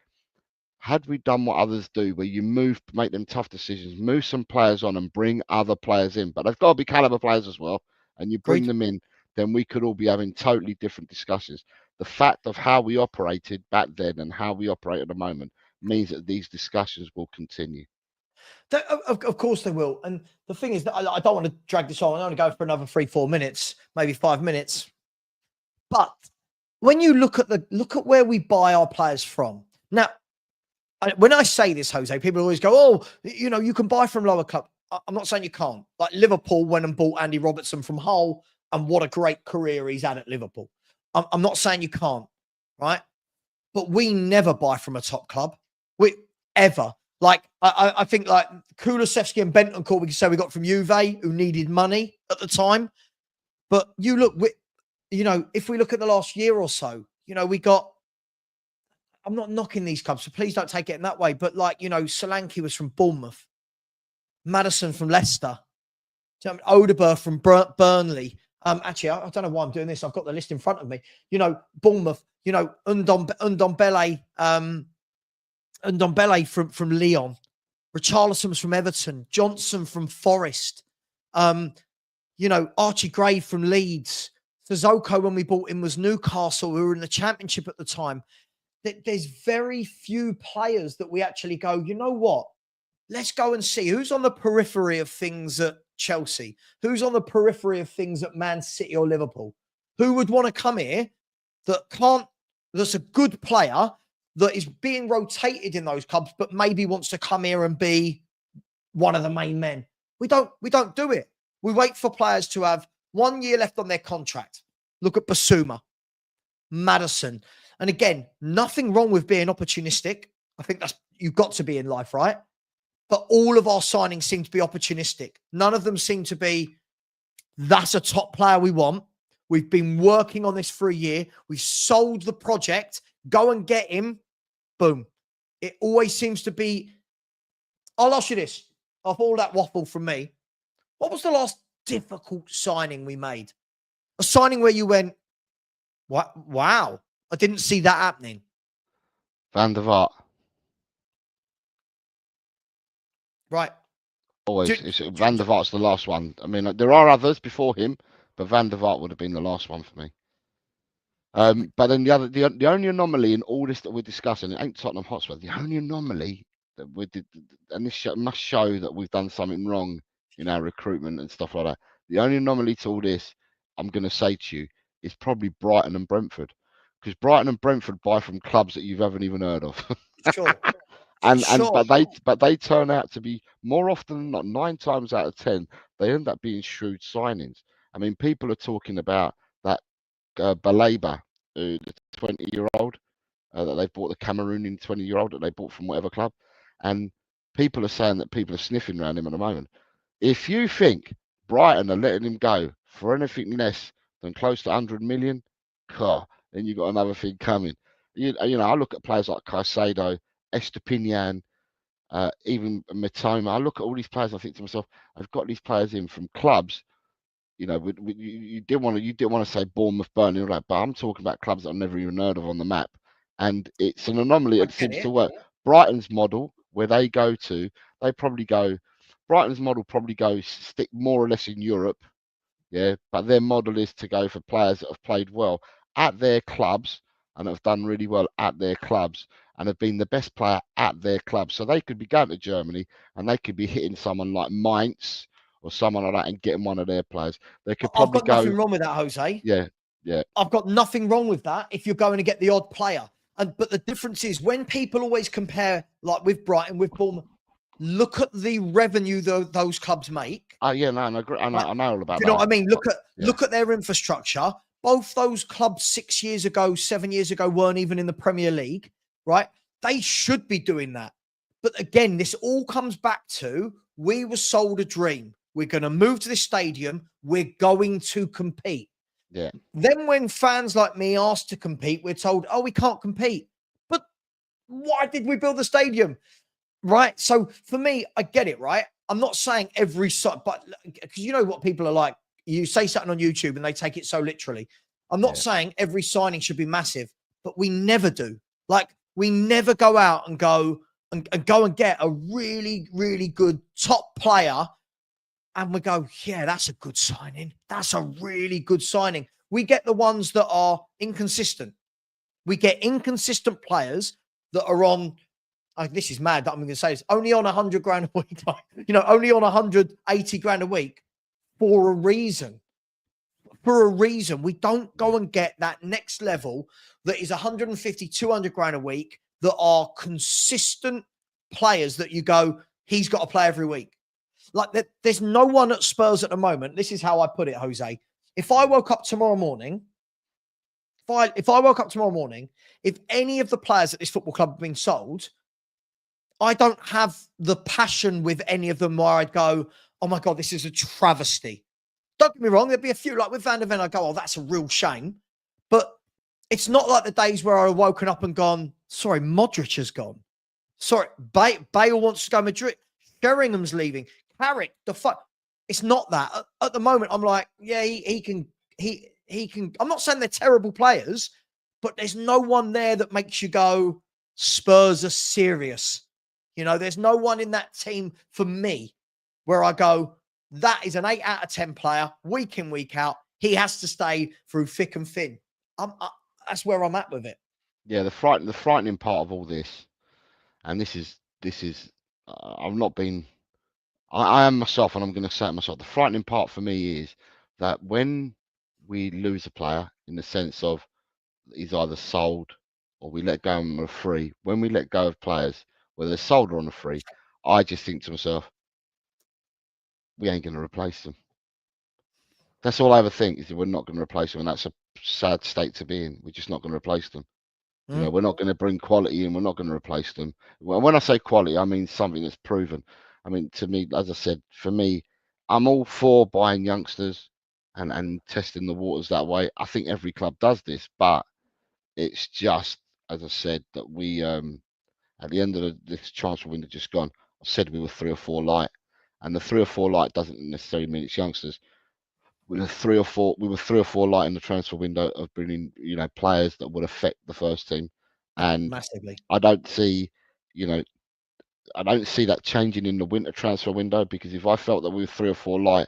done what others do, where you make them tough decisions, move some players on and bring other players in, but they've got to be caliber players as well, and you bring them in, then we could all be having totally different discussions. The fact of how we operated back then and how we operate at the moment means that these discussions will continue. Of course they will. And the thing is that I don't want to drag this on. I want to go for another 3-4 minutes, maybe 5 minutes. But when you look at where we buy our players from. Now, when I say this, Jose, people always go, "Oh, you can buy from lower club." I'm not saying you can't. Like Liverpool went and bought Andy Robertson from Hull, and what a great career he's had at Liverpool. I'm not saying you can't, right? But we never buy from a top club. We ever. Like I think like Kulusevski and Bentancur, we can say we got from Juve, who needed money at the time. But you look, if we look at the last year or so, we got. I'm not knocking these clubs, so please don't take it in that way. But Solanke was from Bournemouth, Maddison from Leicester, Odegaard from Burnley. Actually, I don't know why I'm doing this. I've got the list in front of me. Bournemouth. Ndombele from Lyon, Richarlison from Everton, Johnson from Forest. Archie Gray from Leeds. Sissoko, when we bought him, was Newcastle, who were in the Championship at the time. There's very few players that we actually go, you know what? Let's go and see who's on the periphery of things at Chelsea, who's on the periphery of things at Man City or Liverpool, who would want to come here that's a good player that is being rotated in those clubs, but maybe wants to come here and be one of the main men. We don't do it. We wait for players to have 1 year left on their contract. Look at Basuma, Maddison. And again, nothing wrong with being opportunistic. I think you've got to be in life, right? But all of our signings seem to be opportunistic. None of them seem to be, that's a top player we want. We've been working on this for a year. We've sold the project. Go and get him. Boom. It always seems to be, I'll ask you this. Of all that waffle from me, what was the last difficult signing we made? A signing where you went, what? Wow. I didn't see that happening. Van der Vaart. Right. Always. Van der Vaart's the last one. I mean, there are others before him, but Van der Vaart would have been the last one for me. But then the only anomaly in all this that we're discussing, it ain't Tottenham Hotspur. The only anomaly that we did, and this must show that we've done something wrong in our recruitment and stuff like that. The only anomaly to all this, I'm going to say to you, is probably Brighton and Brentford, because Brighton and Brentford buy from clubs that you haven't even heard of. Sure. But they turn out to be, more often than not, 9 times out of 10, they end up being shrewd signings. I mean, people are talking about that Baleba, the 20-year-old that they bought, the Cameroonian 20-year-old that they bought from whatever club, and people are saying that people are sniffing around him at the moment. If you think Brighton are letting him go for anything less than close to 100 million, then you've got another thing coming. I look at players like Caicedo, Estepinian, even Mitoma. I look at all these players. I think to myself, I've got these players in from clubs. You didn't want to say Bournemouth, Burnley, all that, but I'm talking about clubs that I've never even heard of on the map, and it's an anomaly. It seems to work. Brighton's model, where they go to, Brighton's model probably goes stick more or less in Europe, yeah. But their model is to go for players that have played well at their clubs and have done really well at their clubs and have been the best player at their club. So they could be going to Germany and they could be hitting someone like Mainz or someone like that and getting one of their players. They could probably I've got nothing wrong with that, Jose. Yeah. I've got nothing wrong with that if you're going to get the odd player. But the difference is when people always compare, like with Brighton, with Bournemouth, look at the revenue those clubs make. Oh yeah, no, I agree. I know all about that. You know what I mean? Look at their infrastructure. Both those clubs 6 years ago, 7 years ago weren't even in the Premier League, right? They should be doing that. But again, this all comes back to we were sold a dream. We're going to move to this stadium. We're going to compete. Yeah. Then when fans like me ask to compete, we're told, oh, we can't compete. But why did we build the stadium? Right? So for me, I get it, right? I'm not saying every side, but because you know what people are like. You say something on YouTube and they take it so literally. I'm not saying every signing should be massive, but we never do. Like we never go out and go and get a really, really good top player. And we go, yeah, that's a good signing. That's a really good signing. We get the ones that are inconsistent. We get inconsistent players that are on, this is mad that I'm going to say this, only on 100 grand a week, only on 180 grand a week for a reason. for a reason. We don't go and get that next level that is 150, 200 grand a week that are consistent players that you go, he's got to play every week. Like there's no one at Spurs at the moment. This is how I put it, Jose. If I woke up tomorrow morning, if I woke up tomorrow morning, if any of the players at this football club have been sold, I don't have the passion with any of them where I'd go, oh my God, this is a travesty. Don't get me wrong, there'd be a few, like with Van der Ven, I'd go, oh, that's a real shame. But it's not like the days where I've woken up and gone, sorry, Modric has gone. Sorry, Bale wants to go Madrid. Sheringham's leaving. Carrick, the fuck. It's not that. At the moment, I'm like, yeah, he can. I'm not saying they're terrible players, but there's no one there that makes you go, Spurs are serious. You know, there's no one in that team for me where I go, that is an 8 out of 10 player, week in, week out. He has to stay through thick and thin. That's where I'm at with it. Yeah, the frightening part of all this, and this is I've not been. I am myself, and I'm going to say it myself. The frightening part for me is that when we lose a player, in the sense of he's either sold or we let go of him on a free. When we let go of players, whether they're sold or on a free, I just think to myself, we ain't going to replace them. That's all I ever think, is that we're not going to replace them, and that's a sad state to be in. We're just not going to replace them. You know, we're not going to bring quality in. We're not going to replace them. Well, when I say quality, I mean something that's proven. I mean, to me, as I said, for me, I'm all for buying youngsters and testing the waters that way. I think every club does this, but it's just, as I said, that we at the end of this transfer window just gone, I said we were 3 or 4 light, and the 3 or 4 light doesn't necessarily mean it's youngsters. We were 3 or 4 light in the transfer window of bringing, you know, players that would affect the first team, and Massively. I don't see, you know, I don't see that changing in the winter transfer window, because if I felt that we were 3 or 4 light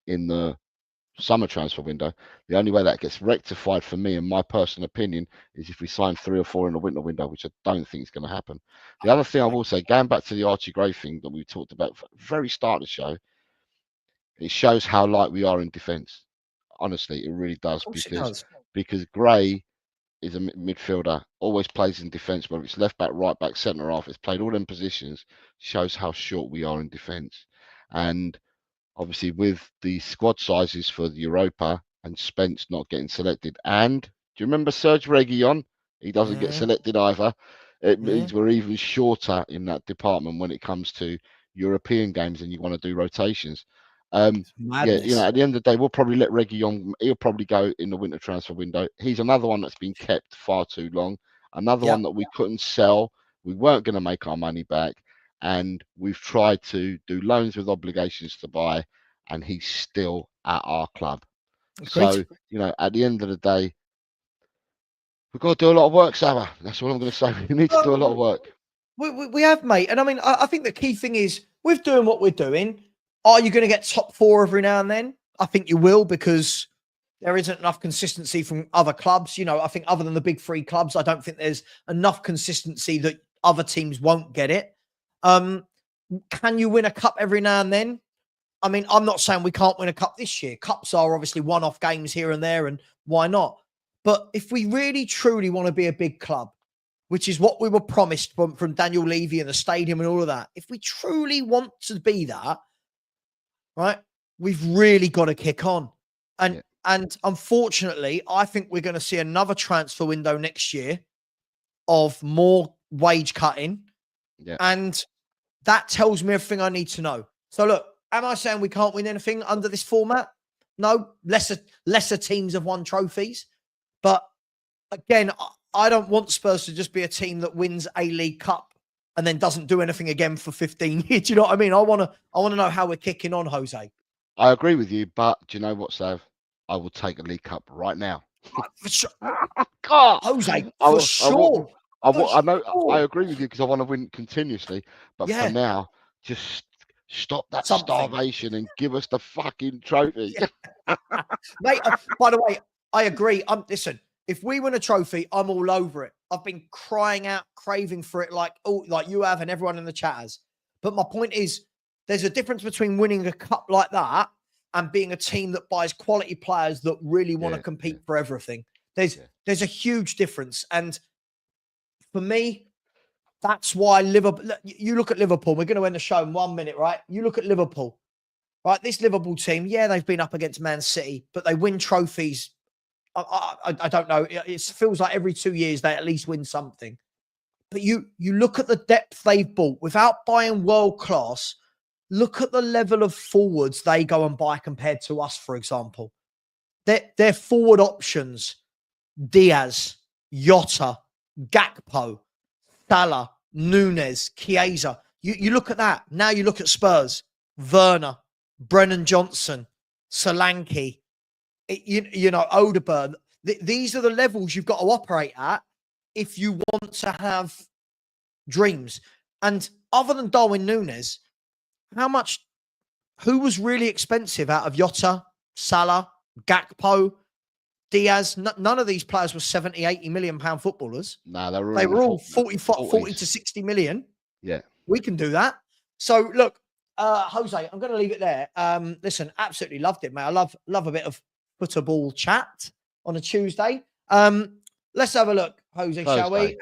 in the summer transfer window, the only way that gets rectified for me, in my personal opinion, is if we sign 3 or 4 in the winter window, which I don't think is going to happen. The other thing I will say, going back to the Archie Gray thing that we talked about at the very start of the show, it shows how light we are in defence. Honestly, it really does, Of course it does. because Gray is a midfielder, always plays in defence, whether it's left back, right back, centre half. It's played all them positions, shows how short we are in defence. And obviously, with the squad sizes for the Europa and Spence not getting selected, and do you remember Serge Reguilon? He doesn't get selected either. It means we're even shorter in that department when it comes to European games, and you want to do rotations. Yeah, you know, at the end of the day, we'll probably let Reguilon. He'll probably go in the winter transfer window. He's another one that's been kept far too long. Another one that we couldn't sell. We weren't going to make our money back, and we've tried to do loans with obligations to buy, and he's still at our club. Agreed. So, you know, at the end of the day, we've got to do a lot of work, Savva. That's what I'm going to say. We need to do a lot of work. We have, mate. And I mean, I think the key thing is, with doing what we're doing, are you going to get top 4 every now and then? I think you will, because there isn't enough consistency from other clubs. You know, I think other than the big 3 clubs, I don't think there's enough consistency that other teams won't get it. Can you win a cup every now and then? I mean, I'm not saying we can't win a cup this year. Cups are obviously one-off games here and there, and why not? But if we really, truly want to be a big club, which is what we were promised from Daniel Levy and the stadium and all of that, if we truly want to be that, right, we've really got to kick on. And unfortunately, I think we're going to see another transfer window next year of more wage cutting. Yeah. And that tells me everything I need to know. So look, am I saying we can't win anything under this format? No, lesser teams have won trophies. But again, I don't want Spurs to just be a team that wins a League Cup and then doesn't do anything again for 15 years. Do you know what I mean? I want to know how we're kicking on, Jose. I agree with you, but do you know what, Sav? I will take a League Cup right now. For sure. God, Jose, for sure. I know. I agree with you, because I want to win continuously. But for now, just stop that starvation and give us the fucking trophy. Mate, by the way, I agree. Listen, if we win a trophy, I'm all over it. I've been crying out, craving for it, like you have, and everyone in the chat has. But my point is, there's a difference between winning a cup like that and being a team that buys quality players that really want to compete for everything. There's a huge difference. And for me, that's why Liverpool, you look at Liverpool, we're going to end the show in 1 minute, right? You look at Liverpool, right? This Liverpool team, they've been up against Man City, but they win trophies. I don't know. It feels like every 2 years they at least win something. But you look at the depth they've bought without buying world class. Look at the level of forwards they go and buy compared to us, for example. Their forward options, Diaz, Jota, Gakpo, Salah, Nunes, Chiesa. You look at that. Now you look at Spurs, Werner, Brennan Johnson, Solanke, Odegaard. These are the levels you've got to operate at if you want to have dreams. And other than Darwin Nunes, who was really expensive out of Jota, Salah, Gakpo, Diaz? None of these players were 70, 80 million pound footballers. No, they were all 40 to 60 million. Yeah. We can do that. So look, Jose, I'm going to leave it there. Listen, absolutely loved it, mate. I love a bit of football chat on a Tuesday. Let's have a look, Jose, Thursday, shall we?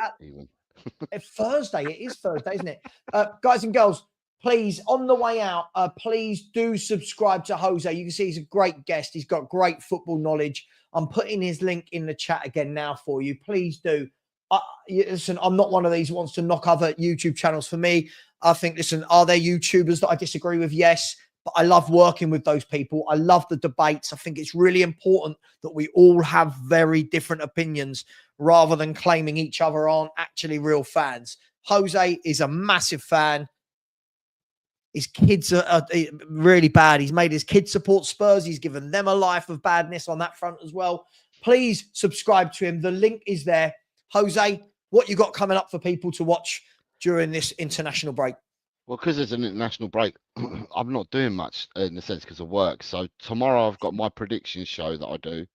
It's Thursday. It is Thursday, isn't it? Guys and girls, please, on the way out, please do subscribe to Jose. You can see he's a great guest. He's got great football knowledge. I'm putting his link in the chat again now for you. Please do. Listen, I'm not one of these who wants to knock other YouTube channels. For me, I think, listen, are there YouTubers that I disagree with? Yes. But I love working with those people. I love the debates. I think it's really important that we all have very different opinions rather than claiming each other aren't actually real fans. Jose is a massive fan. His kids are really bad. He's made his kids support Spurs. He's given them a life of badness on that front as well. Please subscribe to him. The link is there. Jose, what you got coming up for people to watch during this international break? Well, because there's an international break, I'm not doing much in the sense because of work. So tomorrow I've got my predictions show that I do.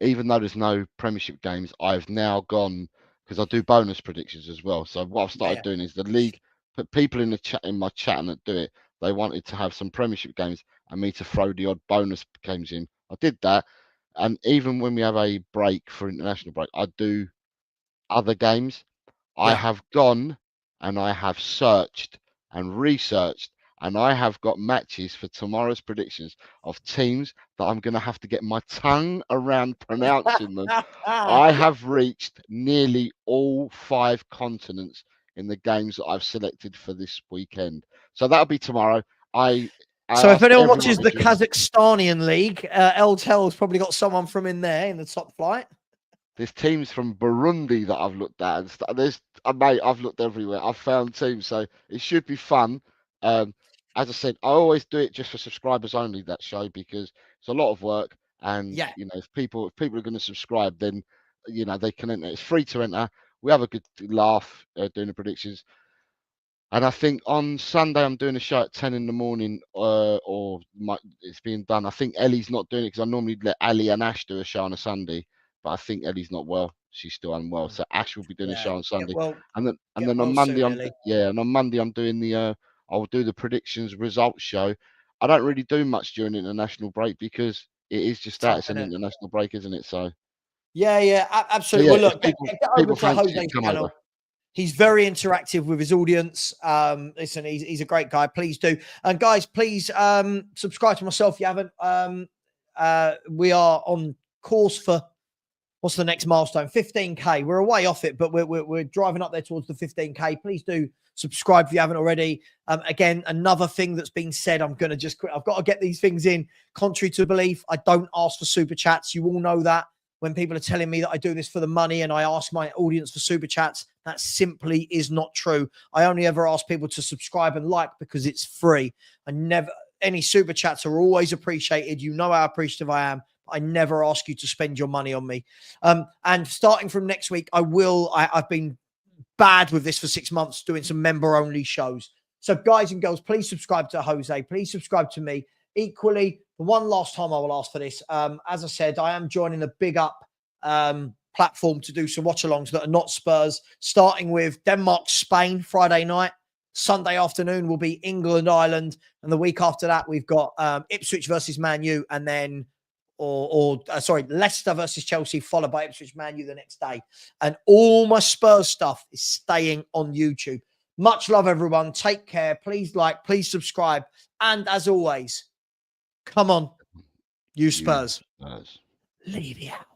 Even though there's no Premiership games, I've now gone, because I do bonus predictions as well. So what I've started doing is the league, put people in the chat, in my chat, and that do it. They wanted to have some Premiership games and me to throw the odd bonus games in. I did that. And even when we have a break for international break, I do other games. I have gone and I have searched and researched, and I have got matches for tomorrow's predictions of teams that I'm going to have to get my tongue around pronouncing them. I have reached nearly all 5 continents in the games that I've selected for this weekend. So that'll be tomorrow. So if anyone watches the Kazakhstanian league, El Tel's probably got someone from in there in the top flight. There's teams from Burundi that I've looked at, and mate, I've looked everywhere. I've found teams, so it should be fun. As I said, I always do it just for subscribers only, that show, because it's a lot of work, and if people are going to subscribe, then they can enter. It's free to enter. We have a good laugh doing the predictions. And I think on Sunday I'm doing a show at 10 in the morning, it's being done. I think Ellie's not doing it because I normally let Ali and Ash do a show on a Sunday, but I think Ellie's not well. She's still unwell, so Ash will be doing a show on Sunday. And then on Monday, on Monday I'm doing I'll do the predictions results show. I don't really do much during the international break because it is just that it's an international break, isn't it? So absolutely. So, well, look, get over to Jose's channel. He's very interactive with his audience. Listen, he's a great guy. Please do. And guys, please subscribe to myself if you haven't. We are on course for, what's the next milestone? 15K. We're away off it, but we're driving up there towards the 15K. Please do subscribe if you haven't already. Again, another thing that's been said, I'm going to just quit. I've got to get these things in. Contrary to belief, I don't ask for super chats. You all know that. When people are telling me that I do this for the money and I ask my audience for super chats, that simply is not true. I only ever ask people to subscribe and like because it's free. Any super chats are always appreciated. You know how appreciative I am. I never ask you to spend your money on me. And starting from next week, I've been bad with this for 6 months, doing some member only shows. So guys and girls, please subscribe to Jose. Please subscribe to me. Equally, the one last time I will ask for this. As I said, I am joining a big up platform to do some watch-alongs that are not Spurs, starting with Denmark, Spain, Friday night. Sunday afternoon will be England, Ireland. And the week after that, we've got Ipswich versus Man U. And then, sorry, Leicester versus Chelsea, followed by Ipswich, Man U the next day. And all my Spurs stuff is staying on YouTube. Much love, everyone. Take care. Please like, please subscribe. And as always, come on, you Spurs. Spurs. Leave it out.